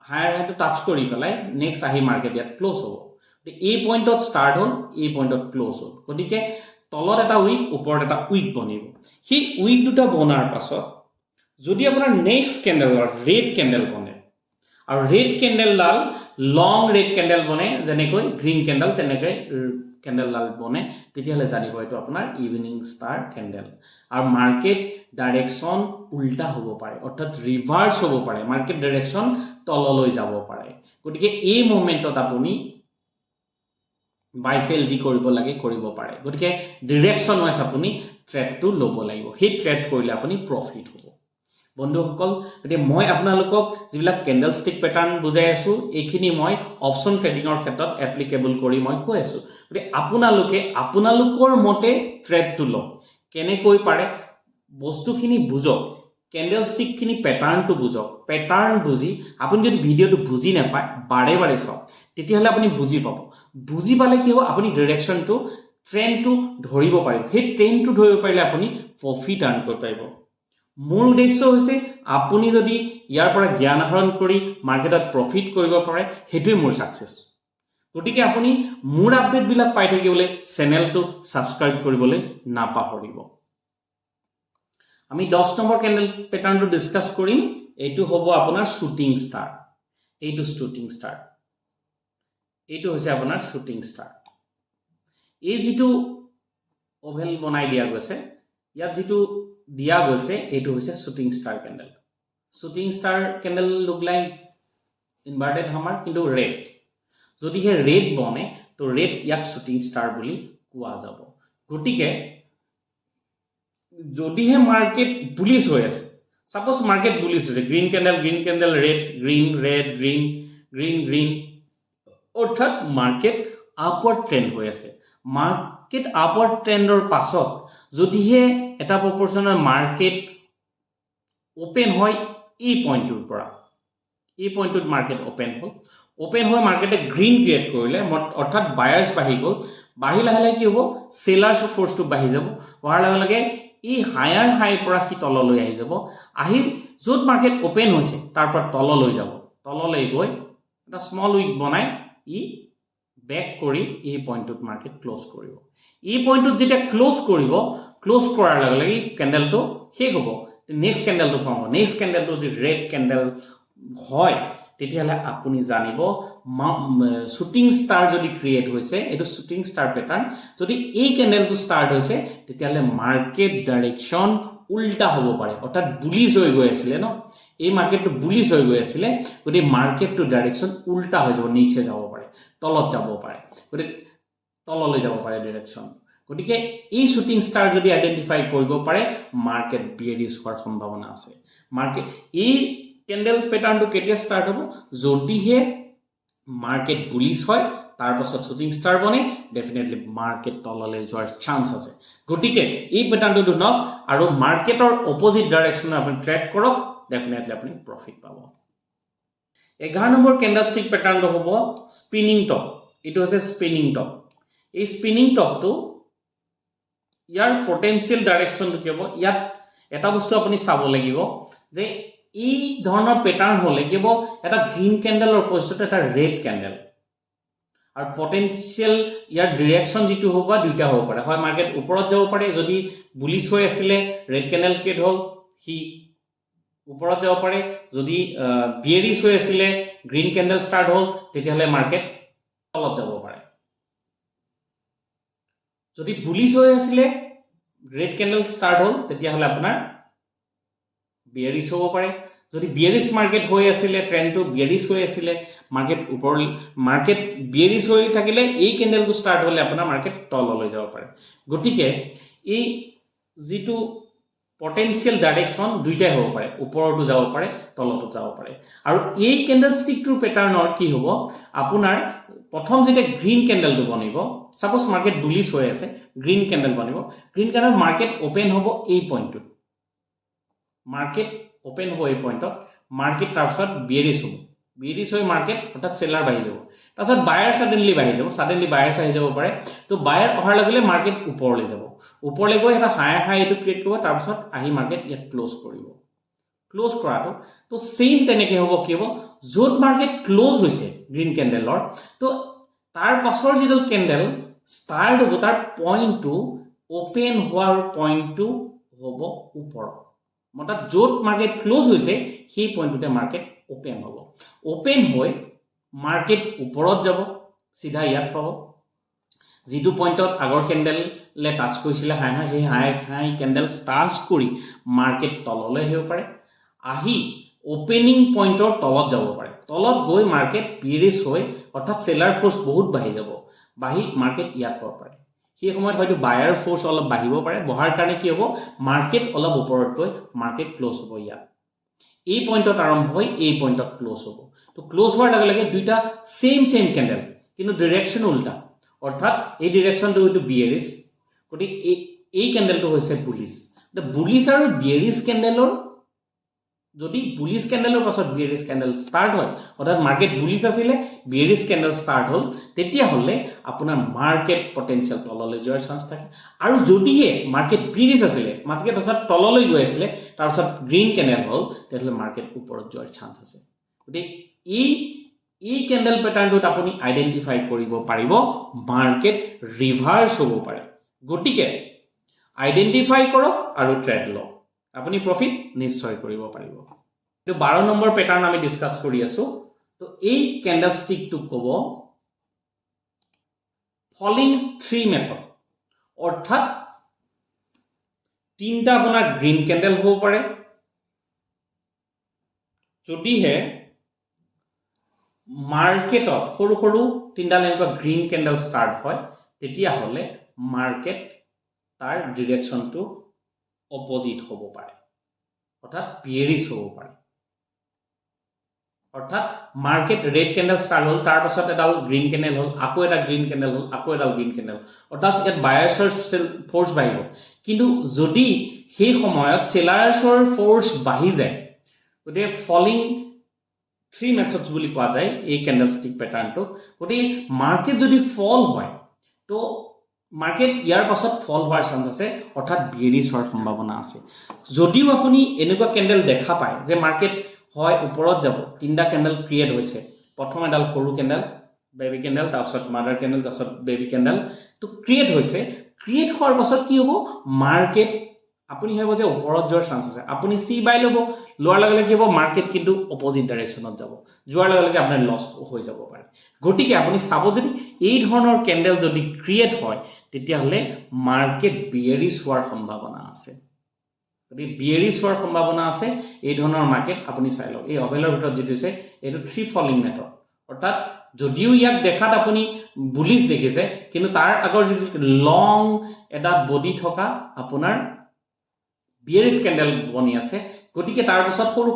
হাইটো টাচ কৰি পেলাই নেক্সট আহি মার্কেট ইয়াত ক্লোজ হ'ব এই পইণ্টত স্টার্ট হ'ল এই পইণ্টত ক্লোজ হ'ল গতিকে তলত এটা উইক ওপৰত এটা উইক বনিব সেই উইক দুটা বনাৰ পাছত যদি আপোনাৰ নেক্সট ক্যান্ডেলৰ ৰেড ক্যান্ডেল বনে আৰু ৰেড ক্যান্ডেলডাল লং ৰেড ক্যান্ডেল বনে যেনেকৈ গ্ৰীন ক্যান্ডেল তেনেকৈ ক্যান্ডেলডাল বনে তেতিয়াহলে জানিব এটো আপোনাৰ ইভিনিং ষ্টাৰ ক্যান্ডেল আৰু মাৰ্কেট ডাইৰেকশন উল্টা হ'ব পাৰে অৰ্থাৎ ৰিভাৰ্স হ'ব পাৰে মাৰ্কেট ডাইৰেকশন তললৈ যাব পাৰে গতিকে এই মোমেন্টত আপুনি বাই সেল যি কৰিব লাগে কৰিব পাৰে গতিকে ডাইৰেকশন ওয়াইজ আপুনি ট্ৰেডটো ল'ব লাগিব সেই ট্ৰেড কৰিলে আপুনি প্ৰফিট হ'ব বন্ধুসকল গতিকে মই আপোনালোকক যিবিলাক ক্যান্ডেলস্টিক প্যাটাৰ্ন বুজাই আছো এইখিনি মই অপশন ট্ৰেডিংৰ ক্ষেত্ৰত এপ্লিকেবল কৰি মই কৈ আছো গতিকে আপোনালোকৰ মতে ট্ৰেডটো লওক কেনেকৈ পাৰে বস্তুখিনি বুজক ক্যান্ডেলস্টিক খিনি প্যাটাৰ্নটো বুজক প্যাটাৰ্ন বুজি আপুনি যদি ভিডিওটো বুজি নাপায় বাৰে বাৰে চাওক তেতিয়াহলে আপুনি বুজি পাব বুজি পালে কি হ'ব আপুনি ডাইৰেকশনটো ট্ৰেন্ডটো ধৰিব পাৰিব সেই ট্ৰেন্ডটো ধৰিব পাৰিলে আপুনি প্ৰফিট আৰ্ন কৰিব পাৰিব মোৰ উদ্দেশ্য হৈছে আপুনি যদি ইয়াৰ পৰা জ্ঞান আহৰণ কৰি মাৰ্কেটত প্ৰফিট কৰিব পাৰে হেতুই মোৰ সাকসেস গতিকে আপুনি মোৰ আপডেট বিলাক পাই থাকিবলৈ চেনেলটো সাবস্ক্ৰাইব কৰিবলৈ নাপাহৰিব আমি 10 নম্বৰ ক্যান্ডেল প্যাটাৰ্নটো ডিসকাস কৰিম এইটো হ'ব আপোনাৰ শুটিং ষ্টাৰ এইটো শুটিং ষ্টাৰ এইটো হৈছে আপোনাৰ শুটিং ষ্টাৰ এই যেটো ওভেল বনাই দিয়া গৈছে ইয়াত যেটো দিয়া গৈছে এইটো হৈছে shooting star candle shooting star candle look like inverted hammer কিন্তু ৰেড যদি হে ৰেড বনে তো ৰেড ইয়াক শুটিং ষ্টাৰ বুলি কোৱা যাব গটিকে যদি হে মাৰ্কেট বুলিশ হৈ আছে সাপোজ মাৰ্কেট বুলিশ আছে গ্ৰীন ক্যান্ডেল ৰেড গ্ৰীন অৰ্থাৎ মাৰ্কেট আপওয়াৰ্ড ট্ৰেন্ড হৈ আছে মাৰ্কেট আপওয়াৰ্ড ট্ৰেন্ডৰ পাছত যদি হে এটা প্ৰপৰচনৰ মাৰ্কেট ওপেন হয় এই পইণ্টৰ পৰা এই পইণ্টত মাৰ্কেট ওপেন হৈ মাৰ্কেটে গ্ৰীন ক্ৰিয়েট কৰিলে অৰ্থাৎ বায়াৰ্স বাঢ়ি গল বাঢ়ি লাহে কি হ'ব সেলাৰ্স ফোৰ্সটো বাঢ়ি যাব হোৱাৰ লগে এই হায়াৰ হাই পৰা কি তললৈ আহি যাব আহি যত মাৰ্কেট ওপেন হৈছে তাৰ পৰা তললৈ যাব তললৈ গৈ এটা স্মল উইক বনাই ই ব্যাক কৰি এই পইণ্টত মাৰ্কেট ক্লোজ কৰিব এই পইণ্টত যেতিয়া ক্লোজ কৰাৰ লগে এই ক্যান্ডেলটো শেষ হ'ব নেক্সট ক্যান্ডেলটো পাব নেক্সট ক্যান্ডেলটো যে ৰেড ক্যান্ডেল হয় তেতিয়ালে আপুনি জানিব শুটিং ষ্টাৰ যদি ক্ৰিয়েট হৈছে এটো শুটিং ষ্টাৰ প্যাটাৰ্ন যদি এই ক্যান্ডেলটো ষ্টাৰ্ট হৈছে তেতিয়ালে মাৰ্কেট ডাইৰেকশন উল্টা হ'ব পাৰে অৰ্থাৎ বুলিশ হৈ গৈ আছিল ন এই মাৰ্কেটটো বুলিশ হৈ গৈ আছিল গতি মাৰ্কেটটো ডাইৰেকশন উল্টা হৈ যাব নিচে যাব পাৰে তলত যাব পাৰে গতি তললৈ যাব পাৰে ডাইৰেকশন গতিকে এই শুটিং ষ্টাৰ যদি আইডেন্টিফাই কৰিব পাৰে মাৰ্কেট বিয়াৰিশ হোৱাৰ সম্ভাৱনা আছে মাৰ্কেট এই ক্যান্ডেল প্যাটাৰ্নটো কেতিয়া স্টাৰ্ট হ'ব যদি হে মাৰ্কেট বুলিশ হয় তাৰ পাছত শুটিং ষ্টাৰ বনে ডেফিনেটলি মাৰ্কেট তললৈ যোৱাৰ চান্স আছে গতিকে এই প্যাটাৰ্নটো নক আৰু মাৰ্কেটৰ অপোজিট ডাইৰেকশনত আপুনি ট্ৰেড কৰক ডেফিনেটলি আপুনি প্ৰফিট পাব 11 নম্বৰ ক্যান্ডেলস্টিক প্যাটাৰ্নটো হ'ব স্পিনিং টপ এটো হৈছে স্পিনিং টপ এই স্পিনিং টপটো ইয়াৰ পটেনশিয়াল ডাইৰেকশনটো কি হ'ব ইয়াত এটা বস্তু আপুনি চাব লাগিব যে এই ধৰণৰ প্যাটাৰ্ন হলে কেব এটা গ্ৰীন ক্যান্ডেলৰ অপোজিটত এটা ৰেড ক্যান্ডেল আৰু পটেনশিয়াল ইয়াৰ ডাইৰেকশন যেটো হ'ব দুটা হ'ব পাৰে হয় মাৰ্কেট ওপৰত যাব পাৰে যদি বুলিশ হৈ আছিল ৰেড ক্যান্ডেল ক্ৰিয়েট হল হি ওপৰত যাব পাৰে যদি বিয়াৰিশ হৈ আছিল গ্ৰীন ক্যান্ডেল স্টাৰ্ট হল তেতিয়ালে মাৰ্কেট তলত যাব পাৰে যদি বুলিশ হৈ আছিল ৰেড ক্যান্ডেল স্টাৰ্ট হল তেতিয়ালে আপোনাৰ বিয়াৰিশ হ'ব পাৰে যদি বিয়াৰিশ মাৰ্কেট হৈ আছিল ট্ৰেন্ডটো বিয়াৰিশ হৈ আছিল মাৰ্কেট ওপৰ মাৰ্কেট বিয়াৰিশ হৈ থাকিলে এই ক্যান্ডেলটো স্টাৰ্ট হলে আপোনাৰ মাৰ্কেট তললৈ যাব পাৰে গটিকে এই যেটো পটেনশিয়াল ডাইৰেকশন দুইটাই হ'ব পাৰে ওপৰটো যাব পাৰে তলটো যাব পাৰে আৰু এই ক্যান্ডেলস্টিকটোৰ প্যাটাৰ্নৰ কি হ'ব আপোনাৰ প্ৰথম যেতিয়া গ্ৰীন ক্যান্ডেলটো বনিব সাপোজ মাৰ্কেট বুলিশ হৈ আছে গ্ৰীন ক্যান্ডেল বনিব গ্ৰীন ক্যান্ডেল মাৰ্কেট ওপেন হ'ব এই পইণ্টত মাৰ্কেট ওপেন হ'ব এই পইণ্টত মাৰ্কেট তাৰপিছত বিয়াৰিশ হৈ মাৰ্কেট অৰ্থাৎ সেলাৰ বাঢ়ি যাব তাৰপিছত বায়াৰ সাডেনলি বায়াৰ্স আহি যাব পাৰে তো বায়াৰ অহাৰ লগে মাৰ্কেট ওপৰলৈ যাব ওপৰলৈ গৈ এটা হাই এটো ক্ৰিয়েট কৰিব তাৰপিছত আহি মাৰ্কেট ইয়াত ক্লোজ কৰাটো তো সেম তেনেকে হ'ব কি হ'ব যত মাৰ্কেট ক্লোজ হৈছে গ্ৰীন ক্যান্ডেলৰ তো তাৰ পাছৰ যিডাল ক্যান্ডেল স্টাৰ্ট হ'ব তাৰ পইণ্টটো ওপেন হোৱাৰ পইণ্টটো হ'ব ওপৰ মতলব যত মাৰ্কেট ক্লোজ হৈছে সেই পইণ্টতে মাৰ্কেট ওপেন হ'ব ওপেন হৈ মাৰ্কেট ওপৰত যাব সিধা ইয়াত পাব যেটো পইণ্টত আগৰ ক্যান্ডেলে টাচ কৰিছিল হাই ক্যান্ডেল টাচ কৰি মাৰ্কেট তললৈ আহিব পাৰে আহি ওপেনিং পইণ্টৰ তলত যাব পাৰে তলত গৈ মাৰ্কেট বিয়াৰিশ হৈ অৰ্থাৎ সেলাৰ ফোৰ্স বহুত বাঢ়ি যাব বাঢ়ি মাৰ্কেট ইয়াত পাব পাৰে সেই সময়ত হয়তো বায়াৰ ফোৰ্স অলপ বাঢ়িব পাৰে বহাৰ কাৰণে কি হ'ব মাৰ্কেট অলপ ওপৰত গৈ মাৰ্কেট ক্লোজ হ'ব ইয়াত এই পইণ্টত আৰম্ভ হৈ এই পইণ্টত ক্লোজ হ'ব তো ক্লোজ হোৱাৰ লগে দুইটা সেম ক্যান্ডেল কিন্তু ডাইৰেকশন উল্টা অৰ্থাৎ এই ডাইৰেকশনটো হয়তো বিয়াৰিশ গতি এই ক্যান্ডেলটো হৈছে বুলিশ আৰু বিয়াৰিশ ক্যান্ডেলৰ যদি বুলিশ ক্যান্ডেলৰ পাছত বিয়াৰিশ ক্যান্ডেল স্টাৰ্ট হয় অৰ্থাৎ মাৰ্কেট বুলিশ আছিল বিয়াৰিশ ক্যান্ডেল স্টাৰ্ট হল তেতিয়া হলে আপোনাৰ মাৰ্কেট পটেনশিয়াল তললৈ যোৱাৰ চান্স থাকে আৰু যদিহে মাৰ্কেট বিয়াৰিশ আছিল মাৰ্কেট অৰ্থাৎ তললৈ গৈ আছিল তাৰপিছত গ্ৰীন ক্যান্ডেল হল তেতিয়াহলে মাৰ্কেট ওপৰত যোৱাৰ চান্স আছে গতি এই এই ক্যান্ডেল প্যাটাৰ্ণটোত আপুনি আইডেন্টিফাই কৰিব পাৰিব মাৰ্কেট ৰিভাৰ্স হ'ব পাৰে গতিকে আইডেন্টিফাই কৰক আৰু ট্ৰেড লওক আপুনি প্ৰফিট নিশ্চয় কৰিব পাৰিব এটো 12 নম্বৰ প্যাটাৰ্ণ আমি ডিসকাস কৰি আছো তো এই ক্যান্ডেলস্টিকটো ক'ব ফলিং 3 মেথড অৰ্থাৎ তিনটা আপোনাৰ গ্ৰীন ক্যান্ডেল হ'ব পাৰে যদিহে মাৰ্কেটত সৰু সৰু তিনটা লাইনক গ্ৰীন ক্যান্ডেল স্টাৰ্ট হয় তেতিয়া হলে মাৰ্কেট তাৰ ডিৰেকশনটো অপোজিট হ'ব পাৰে অৰ্থাৎ বিয়েৰিশ হ'ব পাৰে অৰ্থাৎ মাৰ্কেট ৰেড ক্যান্ডেল স্টাৰ্ট হল তাৰ পাছত এডাল গ্ৰীন ক্যান্ডেল হল আকৌ এটা গ্ৰীন ক্যান্ডেল হল আকৌ এডাল গ্ৰীন ক্যান্ডেল অৰ্থাৎ ইয়াত বায়াৰ্ছৰ ফোৰ্স বাঢ়িব কিন্তু যদি সেই সময়ত সেলাৰ্ছৰ ফোৰ্স বাঢ়ি যায় গতে ফলিং 3 মেথডস বুলি কোৱা যায় এই ক্যান্ডেলস্টিক প্যাটাৰ্ণটো গতে মাৰ্কেট যদি ফল হয় তো মাৰ্কেট ইয়াৰ পাছত ফল হোৱাৰ চান্স আছে অৰ্থাৎ বিয়েৰিশ হোৱাৰ সম্ভাৱনা আছে যদিও আপুনি এনেকুৱা ক্যান্ডেল দেখা পায় যে মাৰ্কেট হয় ওপৰত যাব তিনটা ক্যান্ডেল ক্ৰিয়েট হৈছে প্ৰথম এডাল সৰু ক্যান্ডেল বেবি ক্যান্ডেল তাৰপিছত মাদাৰ ক্যান্ডেল তাৰপিছত বেবি ক্যান্ডেল তো ক্ৰিয়েট হৈছে ক্ৰিয়েট হোৱাৰ পাছত কি হ'ব মাৰ্কেট আপুনি হেব যে ওপৰত যোৱাৰ চান্স আছে আপুনি সি বাই লব লোৱাৰ লগে লগে কি হ'ব মাৰ্কেট কিন্তু অপোজিট ডাইৰেকশনত যাব যোৱাৰ লগে লগে আপোনাৰ লস হৈ যাব পাৰে গতিকে আপুনি চাব যদি এই ধৰণৰ ক্যান্ডেল যদি ক্ৰিয়েট হয় তেতিয়া হলে মাৰ্কেট বিয়েৰিশ হোৱাৰ সম্ভাৱনা আছে যদি বিয়েৰিশ হোৱাৰ সম্ভাৱনা আছে এই ধৰণৰ মাৰ্কেট আপুনি চাই লওক এই অভেলৰ ভিতৰত যেটো আছে এটো 3 ফলিং মেথড অৰ্থাৎ যদিও ইয়াক দেখাত আপুনি বুলিশ দেখিছে কিন্তু তাৰ আগৰ যেটো লং এটা বডি থকা আপোনাৰ বিয়েৰিশ ক্যান্ডেল বনি আছে গতিকে তাৰ পাছত সৰু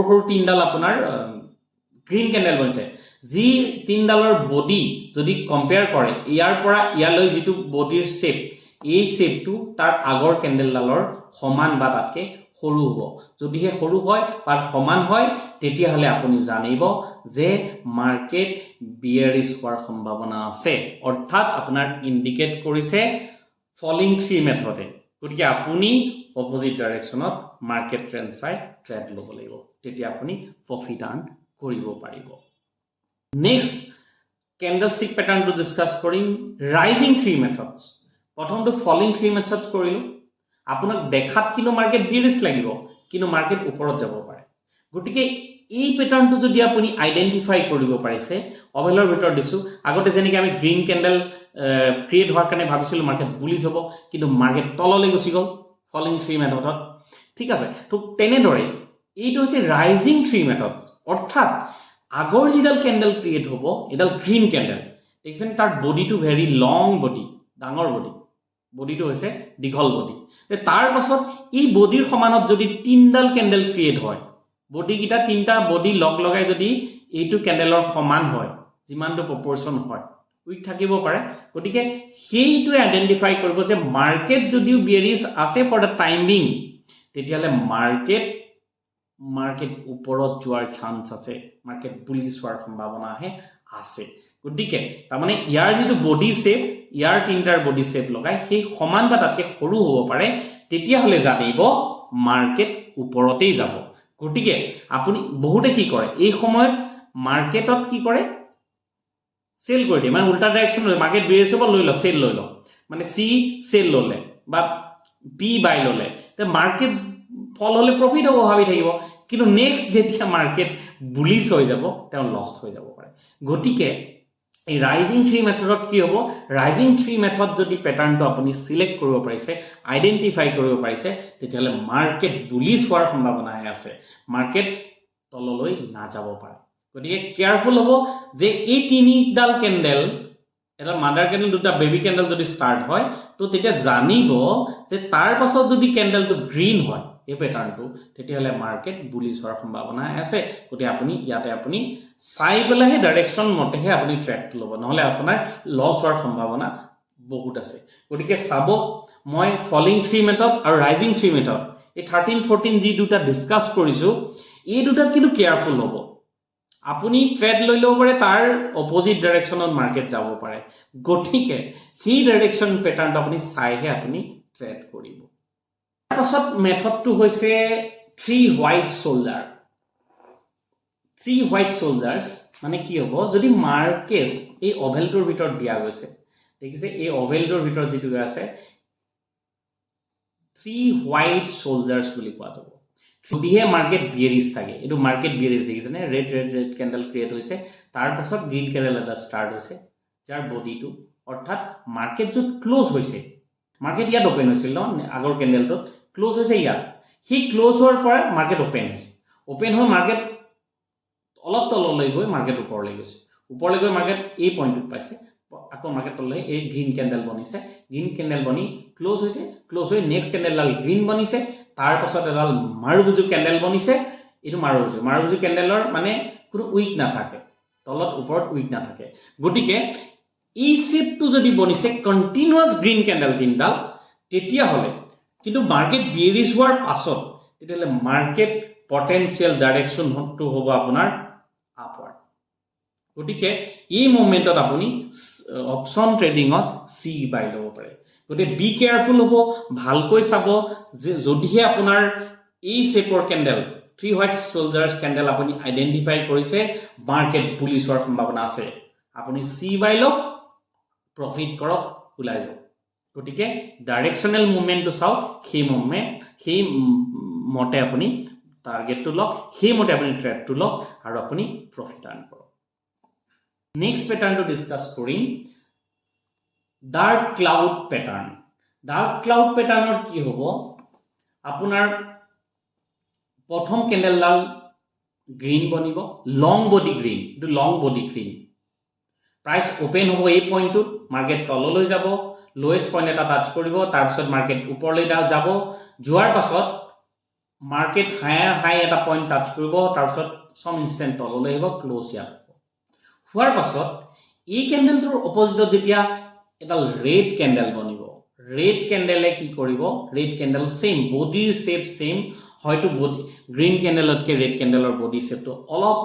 সৰু তিনডাল আপোনাৰ গ্ৰীন ক্যান্ডেল বনিছে যি তিনডালৰ বডি যদি কম্পেয়াৰ কৰে ইয়াৰ পৰা ইয়ালৈ যেটো বডিৰ শেপ এই শেপটো তাৰ আগৰ ক্যান্ডেলডালৰ সমান বা তাতকে সৰু হ'ব যদি হে সৰু হয় বা সমান হয় তেতিয়া হলে আপুনি জানিব যে মাৰ্কেট বিয়েৰিশ হোৱাৰ সম্ভাৱনা আছে অৰ্থাৎ আপোনাৰ ইন্ডিকেট কৰিছে ফলিং 3 মেথডে গতিকে আপুনি অপোজিট ডাইৰেকশনত মাৰ্কেট ট্ৰেন্ড চাই ট্ৰেড ল'ব লাগিব তেতিয়া আপুনি প্ৰফিট আৰ্ন কৰিব পাৰিব নেক্সট ক্যান্ডেলস্টিক প্যাটাৰ্ণটো ডিসকাস কৰিম ৰাইজিং 3 মেথডস প্ৰথমটো ফলিং 3 মেথডস কৰিলো আপোনাক দেখাত কিন্তু মাৰ্কেট বিয়েৰিশ লাগিব কিন্তু মাৰ্কেট ওপৰত যাব পাৰে গতিকে এই প্যাটাৰ্ণটো যদি আপুনি আইডেন্টিফাই কৰিব পাৰিছে অভেলৰ ভিতৰত দিছো আগতে যেনেকৈ আমি গ্ৰীন ক্যান্ডেল ক্ৰিয়েট হোৱাৰ কাৰণে ভাবিছিলো মাৰ্কেট বুলিশ হ'ব কিন্তু মাৰ্কেট তললৈ গুচি গল ফলিং 3 মেথডত ঠিক আছে তো তেনেদৰে এইটো হৈছে ৰাইজিং 3 মেথডস অৰ্থাৎ আগৰ যিডাল ক্যান্ডেল ক্ৰিয়েট হ'ব এডাল গ্ৰীন ক্যান্ডেল দেখছেন তাৰ বডিটো ভেৰি লং বডি ডাঙৰ বডিটো হৈছে দীঘল বডি তাৰ পাছত এই বডিৰ সমানত যদি তিনডাল ক্যান্ডেল ক্ৰিয়েট হয় বডি গিটা তিনটা বডি লগ লগাই যদি এইটো ক্যান্ডেলৰ সমান হয় যিমানটো প্ৰপৰচন হয় উইক থাকিব পাৰে গতিকে সেইটো আইডেন্টিফাই কৰিব যে মাৰ্কেট যদিও বিয়েৰিশ আছে ফৰ দা টাইম বিং তেতিয়ালে মাৰ্কেট ওপৰত যোৱাৰ চান্স আছে মাৰ্কেট বুলিশ হোৱাৰ সম্ভাৱনা আছে গতিকে তাৰ মানে ইয়াৰ যেটো বডি শেপ ইয়াৰ তিনটাৰ বডি শেপ লগাই সেই সমান বা তাতকে সৰু হ'ব পাৰে তেতিয়া হলে জানিব মাৰ্কেট ওপৰতেই যাব গতিকে আপুনি বহুতে কি কৰে এই সময়ত মাৰ্কেটত কি কৰে সেল কৰি দিয়ে মানে উল্টা ডাইৰেকশন মাৰ্কেট বিয়েৰিশ হ'ব লৈ ল সেল লৈ ল মানে সি সেল ললে বা বি বাই ললে তে মার্কেট ফল হলে প্রফিট হ'ব ভাবি থাকিব কিন্তু নেক্সট যেতিয়া মার্কেট বুলিশ হৈ যাব তেও লষ্ট হৈ যাব পাৰে গতিকে এই ৰাইজিং 3 মেথডত কি হ'ব ৰাইজিং 3 মেথড যদি প্যাটাৰ্ণটো আপুনি সিলেক্ট কৰিব পাৰিছে আইডেন্টিফাই কৰিব পাৰিছে তেতিয়ালে মাৰ্কেট বুলিশ হোৱাৰ সম্ভাৱনা আছে মাৰ্কেট তললৈ না যাব পাৰে গতিকে কেয়াৰফুল হ'ব যে এই তিনিডাল ক্যান্ডেল এটা মাদাৰ ক্যান্ডেল দুটা বেবি ক্যান্ডেল যদি স্টাৰ্ট হয় তো তেতিয়া জানিব যে তাৰ পাছত যদি ক্যান্ডেলটো গ্ৰীন হয় এই প্যাটাৰ্ণটো তেতিয়ালে মাৰ্কেট বুলিশ হোৱাৰ সম্ভাৱনা আছে গতিকে আপুনি ইয়াতে আপুনি চাই পেলাহে ডাইৰেকশন মতেহে আপুনি ট্ৰেড ল'ব নহলে আপোনাৰ লস হোৱাৰ সম্ভাৱনা বহুত আছে গতিকে চাব মই ফলিং 3 মেথড আৰু ৰাইজিং 3 মেথড এই 13 14 যি দুটা ডিসকাস কৰিছো এই দুটাত কিন্তু কেয়াৰফুল হ'ব আপুনি ট্ৰেড লৈ ল'ব পাৰে তাৰ অপোজিট ডাইৰেকশনত মাৰ্কেট যাব পাৰে গতিকে সেই ডাইৰেকশন প্যাটাৰ্ণটো আপুনি চাইহে আপুনি ট্ৰেড কৰিব তাৰ পাছত মেথডটো হৈছে 3 হোৱাইট শোল্ডাৰ 3 হোয়াইট সোলজাৰ্স মানে কি হবো যদি মাৰ্কেস এই ওভেলটোৰ ভিতৰত দিয়া গৈছে দেখিছে এই ওভেলটোৰ ভিতৰত যেটো আছে 3 হোয়াইট সোলজাৰ্স বুলি কোৱা যাব যদিহে মাৰ্কেট বিয়াৰিশ থাকে এটো মাৰ্কেট বিয়াৰিশ দেখিছে নে ৰেড ক্যান্ডেল ক্ৰিয়েট হৈছে তাৰ পাছত গ্ৰীন ক্যান্ডেল এটা ষ্টাৰ্ট হৈছে যাৰ বডিটো অৰ্থাৎ মাৰ্কেট যত ক্লোজ হৈছে মাৰ্কেট ইয়াত ওপেন হৈছিল ন আগৰ ক্যান্ডেলটো ক্লোজ হৈছে ইয়াত হি ক্লোজ হোৱাৰ পৰা মাৰ্কেট ওপেন হৈছে ওপেন হৈ মাৰ্কেট অলপ তললৈ গৈ মাৰ্কেট ওপৰলৈ গৈছে ওপৰলৈ গৈ মাৰ্কেট এই পইণ্টত পাইছে আকৌ মাৰ্কেট তললৈ এই গ্ৰীন ক্যান্ডেল বনিছে গ্ৰীন ক্যান্ডেল বনি ক্লোজ হৈছে ক্লোজ হৈ নেক্সট ক্যান্ডেলডাল গ্ৰীন বনিছে তাৰ পাছত এডাল মাৰুবুজু ক্যান্ডেল বনিছে এটো মাৰুবুজু ক্যান্ডেলৰ মানে কোনো উইক নাথাকে তলত ওপৰত উইক নাথাকে গটিকে এই শেপটো যদি বনিছে কন্টিনিউয়াস গ্ৰীন ক্যান্ডেল তিনডাল তেতিয়া হলে কিন্তু মাৰ্কেট বিয়াৰিশ হোৱাৰ পাছত তেতিয়ালে মাৰ্কেট পটেনশিয়াল ডাইৰেকশন হটো হ'ব আপোনাৰ আপওয়াৰ্ড গটিকে এই মোমেন্টত আপুনি অপশন ট্ৰেডিংত সি বাই লব পাৰে গটে বি কেয়াৰফুল হ'ব ভালকৈ চাব যে যদিহে আপোনাৰ এই শেপৰ ক্যান্ডেল 3 হোয়াইট সোলজাৰ্স ক্যান্ডেল আপুনি আইডেন্টিফাই কৰিছে মাৰ্কেট বুলিশ হোৱাৰ সম্ভাৱনা আছে আপুনি সি বাই লওক প্ৰফিট কৰক ওলাই যাওক গটিকে ডাইৰেকশনাল মুভমেন্টটো চাওক সেই মতে আপুনি টাৰ্গেটটো লওক সেই মতে আপুনি ট্ৰেডটো লওক আৰু আপুনি প্ৰফিট আৰ্ন কৰক নেক্সট প্যাটাৰ্নটো ডিসকাস কৰিম ডাৰ্ক ক্লাউড প্যাটাৰ্ণৰ কি হ'ব আপোনাৰ প্ৰথম ক্যান্ডেলডাল গ্ৰীন বনিব লং বডি গ্ৰীন প্ৰাইস ওপেন হ'ব এই পইণ্টত মাৰ্কেট তললৈ যাব লোয়েস্ট পইণ্ট এটা টাচ কৰিব তাৰ পিছত মাৰ্কেট ওপৰলৈ যাব যোৱাৰ পাছত মাৰ্কেট হাই এটা পইণ্ট টাচ কৰিব তাৰ পিছত সম ইনস্ট্যান্ট তললৈ আহিব ক্লোজ ইয়াত হোৱাৰ পাছত এই ক্যান্ডেলটোৰ অপোজিটত যেতিয়া এডাল ৰেড ক্যান্ডেল বনিব ৰেড ক্যান্ডেলে কি কৰিব ৰেড ক্যান্ডেল সেম বডিৰ শেপ সেম হয়তো বডি গ্ৰীন ক্যান্ডেলতকে ৰেড ক্যান্ডেলৰ বডি শেপটো অলপ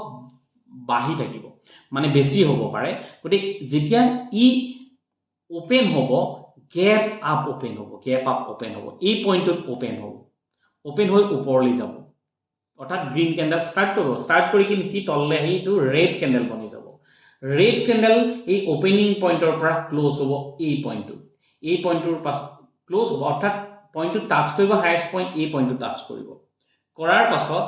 বাঢ়ি থাকিব মানে বেছি হ'ব পাৰে গটি যেতিয়া ই ওপেন হ'ব গ্যাপ আপ ওপেন হ'ব এই পইণ্টত ওপেন হৈ ওপৰলৈ যাব অৰ্থাৎ গ্ৰীন ক্যান্ডেল ষ্টাৰ্ট কৰি কিনে হি তললৈ আহি এইটো ৰেড ক্যান্ডেল বনি যাব ৰেড ক্যান্ডেল এই ওপেনিং পইণ্টৰ পৰা ক্লোজ হ'ব এই পইণ্টৰ পাছ ক্লোজ হ'ব অৰ্থাৎ পইণ্টটো টাচ কৰিব হাইয়েষ্ট পইণ্ট এই পইণ্টটো টাচ কৰিব কৰাৰ পাছত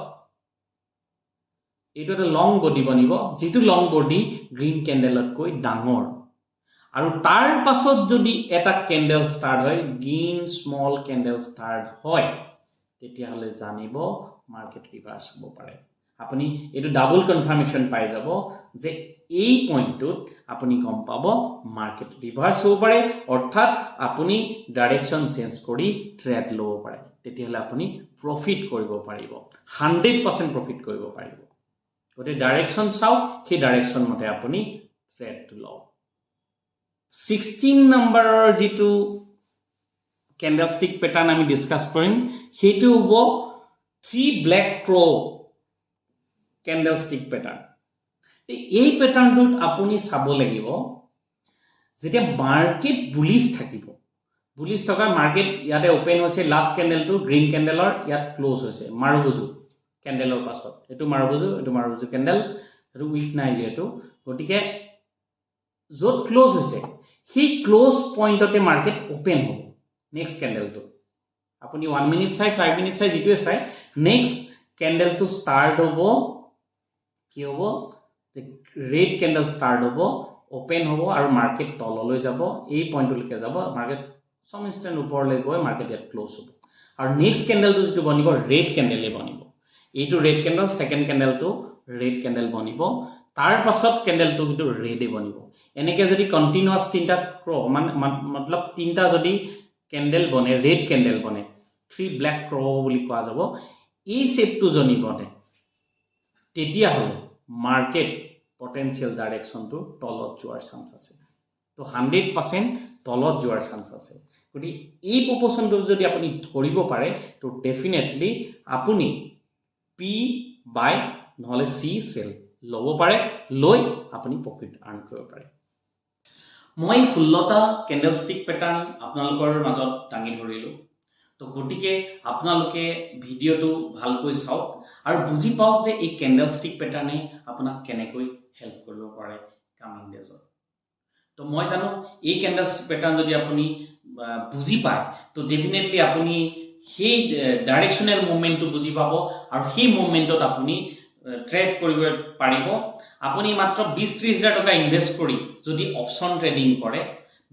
এইটো এটা লং বডি বনিব যেটো লং বডি গ্ৰীন ক্যান্ডেলতকৈ ডাঙৰ আৰু তাৰ পাছত যদি এটা ক্যান্ডেল ষ্টাৰ্ট হয় গ্ৰীন স্মল ক্যান্ডেল ষ্টাৰ্ট হয় তেতিয়া হলে জানিব মাৰ্কেট ৰিভাৰ্স হ'ব পাৰে আপুনি এটো ডাবল কনফার্মেশন পাই যাব যে এই পইণ্টত আপুনি গম পাব মার্কেট রিভার্স হ'ব পাৰে অৰ্থাৎ আপুনি ডাইৰেকশন চেঞ্জ কৰি ট্ৰেড লব পাৰে তেতিয়া হলে আপুনি প্ৰফিট কৰিব পাৰিব 100% প্ৰফিট কৰিব পাৰিব গটে ডাইৰেকশন চাও সেই ডাইৰেকশন মতে আপুনি ট্ৰেডটো লওক 16 নম্বৰৰ যেটো candlestick pattern আমি ডিসকাস কৰিম হেতু হ'ব 3 black crow candlestick pattern এই প্যাটাৰ্ণটোত আপুনি চাব লাগিব যেতিয়া মাৰ্কেট বুলিশ থকা মাৰ্কেট ইয়াতে ওপেন হৈছে লাস্ট ক্যান্ডেলটো গ্ৰীন ক্যান্ডেলৰ ইয়াত ক্লোজ হৈছে মাৰুবুজু ক্যান্ডেলৰ পাছত এটো মাৰুবুজু ক্যান্ডেল এটো উইক নাই যেটো গটিকে যত ক্লোজ হৈছে হি ক্লোজ পইণ্টতে মার্কেট ওপেন হ'ব নেক্সট ক্যান্ডেলটো আপুনি 1 মিনিট চাই 5 মিনিট চাই যেটোৱে চাই নেক্সট ক্যান্ডেলটো ষ্টাৰ্ট হ'ব কি হ'ব যে ৰেড ক্যান্ডেল ষ্টাৰ্ট হ'ব ওপেন হ'ব আৰু মাৰ্কেট তললৈ যাব এই পইণ্টলৈকে যাব মাৰ্কেট সম ইনস্ট্যান্ট ওপৰলৈ গৈ মাৰ্কেট ইয়াত ক্লোজ হ'ব আৰু নেক্সট ক্যান্ডেলটো যেটো বনিব ৰেড ক্যান্ডেলে বনিব এইটো ৰেড ক্যান্ডেল সেকেন্ড ক্যান্ডেলটো ৰেড ক্যান্ডেল বনিব তাৰ পাছত ক্যান্ডেলটো কিন্তু ৰেডে বনিব এনেকে যদি কন্টিনিউয়াস তিনটা ক্ৰ মতলব তিনটা যদি ক্যান্ডেল বনে ৰেড ক্যান্ডেল বনে 3 ব্ল্যাক ক্ৰ বুলি কোৱা যাব এই শেপটো জনি বনে তেতিয়া হলে মাৰ্কেট পটেনশিয়াল ডাইৰেকশনটো তলত যোৱাৰ চান্স আছে তো 100% তলত যোৱাৰ চান্স আছে গটি এই প্ৰপোৰ্শনটো যদি আপুনি ধৰিব পাৰে তো ডেফিনেটলি আপুনি পি বাই নহলে সি সেল লব পাৰে লৈ আপুনি প্ৰফিট আৰ্ন কৰিব পাৰে মই 16টা ক্যান্ডেলস্টিক প্যাটাৰ্ন আপোনালোকৰ মাজত দাঙি ধৰিলো তো গটিকে আপোনালোকে ভিডিওটো ভালকৈ চাওক আৰু বুজি পাওক যে এই ক্যান্ডেলস্টিক প্যাটাৰ্নে আপোনাক কেনেকৈ হেল্প কৰিব পাৰে কামিং ডেজত তো মই জানো এই ক্যান্ডেলস্টিক প্যাটাৰ্ন যদি আপুনি বুজি পায় তো ডেফিনেটলি আপুনি সেই ডাইৰেকশনাল মুভমেন্টটো বুজি পাব আৰু সেই মুভমেন্টত আপুনি ট্ৰেড কৰিব পাৰিব আপুনি মাত্ৰ 20-30 হাজাৰ টকা ইনভেস্ট কৰি যদি অপচন ট্ৰেডিং কৰে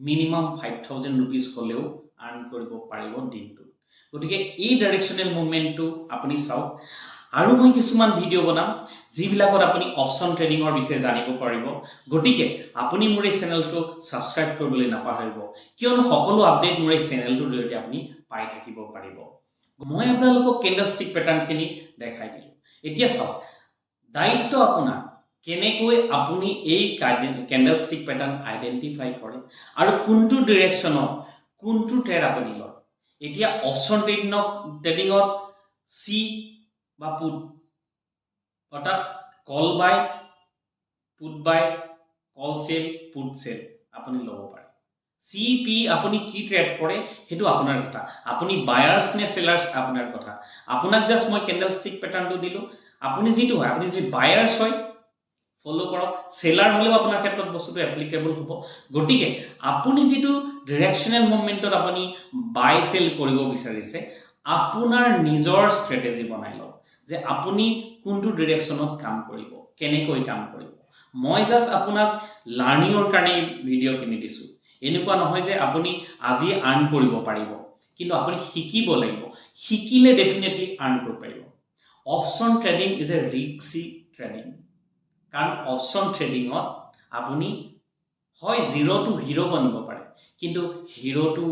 মিনিমাম 5000 रुपीस হলেও আৰ্ন কৰিব পাৰিব দিনটো গতিকে এই ডাইৰেকশনাল মুভমেন্টটো আপুনি চাওক আৰু মই কিছুমান ভিডিও বনাম যিবিলাকত আপুনি অপচন ট্ৰেডিংৰ বিষয়ে জানিব পাৰিব গতিকে আপুনি মোৰ এই চেনেলটো সাবস্ক্ৰাইব কৰিবলৈ নাপাহৰিব কিয়নো সকলো আপডেট মোৰ এই চেনেলটোৰ জৰিয়তে আপুনি পাই থাকিব পাৰিব মই আপোনালোকক ক্যান্ডেলস্টিক প্যাটাৰ্নখিনি দেখাই দিলো এতিয়া চাওক দায়িত্ব আপোনাৰ কেনেকৈ আপুনি এই ক্যান্ডেলস্টিক প্যাটাৰ্ন আইডেন্টিফাই কৰে আৰু কোনটো ডাইৰেকশনত কোনটো ট্ৰেড আপুনি লয় এতিয়া অপচন ট্ৰেডিংত সি বা পুট অৰ্থাৎ কল বাই পুট বাই কল সেল পুট সেল আপুনি ল'ব পাৰে সি পি আপুনি কি ট্ৰেড কৰে হেতু আপোনাৰ কথা আপুনি বায়াৰ্স নে সেলাৰ্স আপোনাৰ কথা আপোনাক জাস্ট মই ক্যান্ডেলস্টিক প্যাটাৰ্নটো দিলো আপুনি যেটো হয় আপুনি যদি বায়াৰ্স হয় ফলো কৰক সেলাৰ হলেও আপোনাৰ ক্ষেত্ৰত বস্তুটো এপ্লিকেবল হ'ব গটিকে আপুনি যেটো ডাইৰেকশনাল মুভমেন্টত আপুনি বাই সেল কৰিব বিচাৰিছে আপোনাৰ নিজৰ স্ট্ৰেটেজি বনাই লওক যে আপুনি কোনটো ডাইৰেকশনত কাম কৰিব কেনেকৈ কাম কৰিব মই জাস্ট আপোনাক লাৰ্নিংৰ কাৰণে ভিডিও কিনি দিছো এনেকুৱা নহয় যে আপুনি আজি আৰ্ন কৰিব পাৰিব কিন্তু আপুনি শিকিব লাগিব শিকিলে ডেফিনেটলি আৰ্ন কৰিব পাৰিব option trading is a risky trading কাৰণ অপচন ট্ৰেডিংত আপুনি হয় 0 টু হিৰো বনিব পাৰে কিন্তু হিৰো টু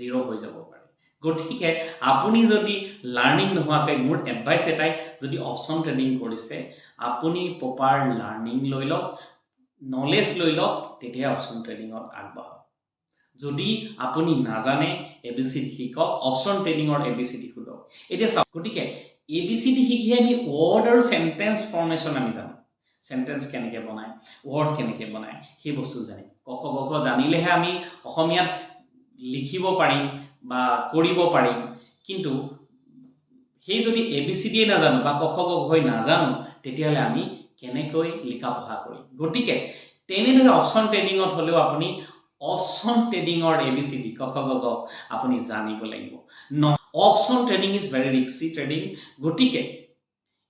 0 হৈ যাব পাৰে গতিকে আপুনি যদি লাৰ্নিং নোহোৱাকৈ মোৰ এডভাইস এটাই যদি অপচন ট্ৰেডিং কৰিছে আপুনি প্ৰপাৰ লাৰ্নিং লৈ লওক নলেজ লৈ লওক তেতিয়া অপচন ট্ৰেডিংত আগবাঢ়ক যদি আপুনি নাজানে এবিসিডি শিকক অপচন ট্ৰেডিংৰ এবিসিডি খুলক এতিয়া চাওক গতিকে এবিসিডি শিকি আমি ওয়াৰ্ড আৰু সেন্টেন্স ফৰ্মেশন আমি জানো সেন্টেন্স কেনেকৈ বনায় ওয়ার্ড কেনেকৈ বনায় সেই বস্তু জানি ক খ গ ঘ জানিলেহে আমি অসমীয়াত লিখিব পাৰিম বা কৰিব পাৰিম কিন্তু সেই যদি এবিসিডি নাজানো বা ক খ গ ঘ নাজানো তেতিয়ালে আমি কেনেকৈ লিখা পঢ়া কৰিম গটিকে তেনেদৰে অপচন ট্ৰেডিংত হলেও আপুনি অপচন ট্ৰেডিংৰ এবিসিডি ক খ গ ঘ আপুনি জানিব লাগিব option trading is very risky trading গটিকে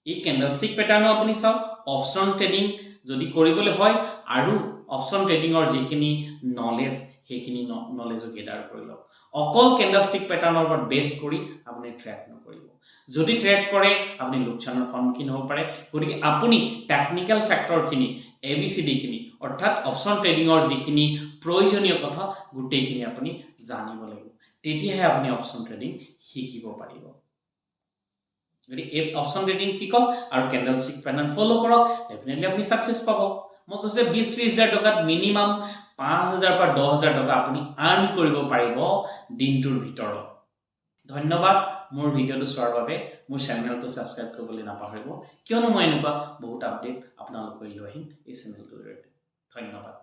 এই ক্যান্ডেলস্টিক প্যাটাৰ্ন আপুনি চাওক অপচন ট্ৰেডিং যদি কৰিবলৈ হয় আৰু অপচন ট্ৰেডিংৰ যিখিনি নলেজ সেইখিনি নলেজো গেদাৰ কৰি লওক অকল ক্যান্ডেলস্টিক প্যাটাৰ্নৰ ওপৰত বেস কৰি আপুনি ট্ৰেড নকৰিব যদি ট্ৰেড কৰে আপুনি লোকচানৰ সন্মুখীন হ'ব পাৰে গতিকে আপুনি টেকনিক্যাল ফ্যাক্টৰখিনি এবিসিডি খিনি অৰ্থাৎ অপচন ট্ৰেডিংৰ যিখিনি প্ৰয়োজনীয় কথা গোটেইখিনি আপুনি জানিব লাগিব তেতিয়াহে আপুনি অপচন ট্ৰেডিং শিকিব পাৰিব যদি এই অপচন ট্ৰেডিং শিকক আৰু ক্যান্ডেলস্টিক প্যাটাৰ্ন ফলো কৰক ডেফিনেটলি আপুনি সাকসেস পাব মই কৈছে 20-30 হাজাৰ টকাত মিনিমাম 5000 পৰা 10000 টকা আপুনি আৰ্ন কৰিব পাৰিব দিনটোৰ ভিতৰত ধন্যবাদ মোৰ ভিডিওটো চোৱাৰ বাবে মোৰ চেনেলটো সাবস্ক্ৰাইব কৰিবলৈ নাপাহৰিব কিয়নো মই এনেকুৱা বহুত আপডেট আপোনালোকক লৈ আহিম এই চেনেলটোৰ জৰিয়তে ধন্যবাদ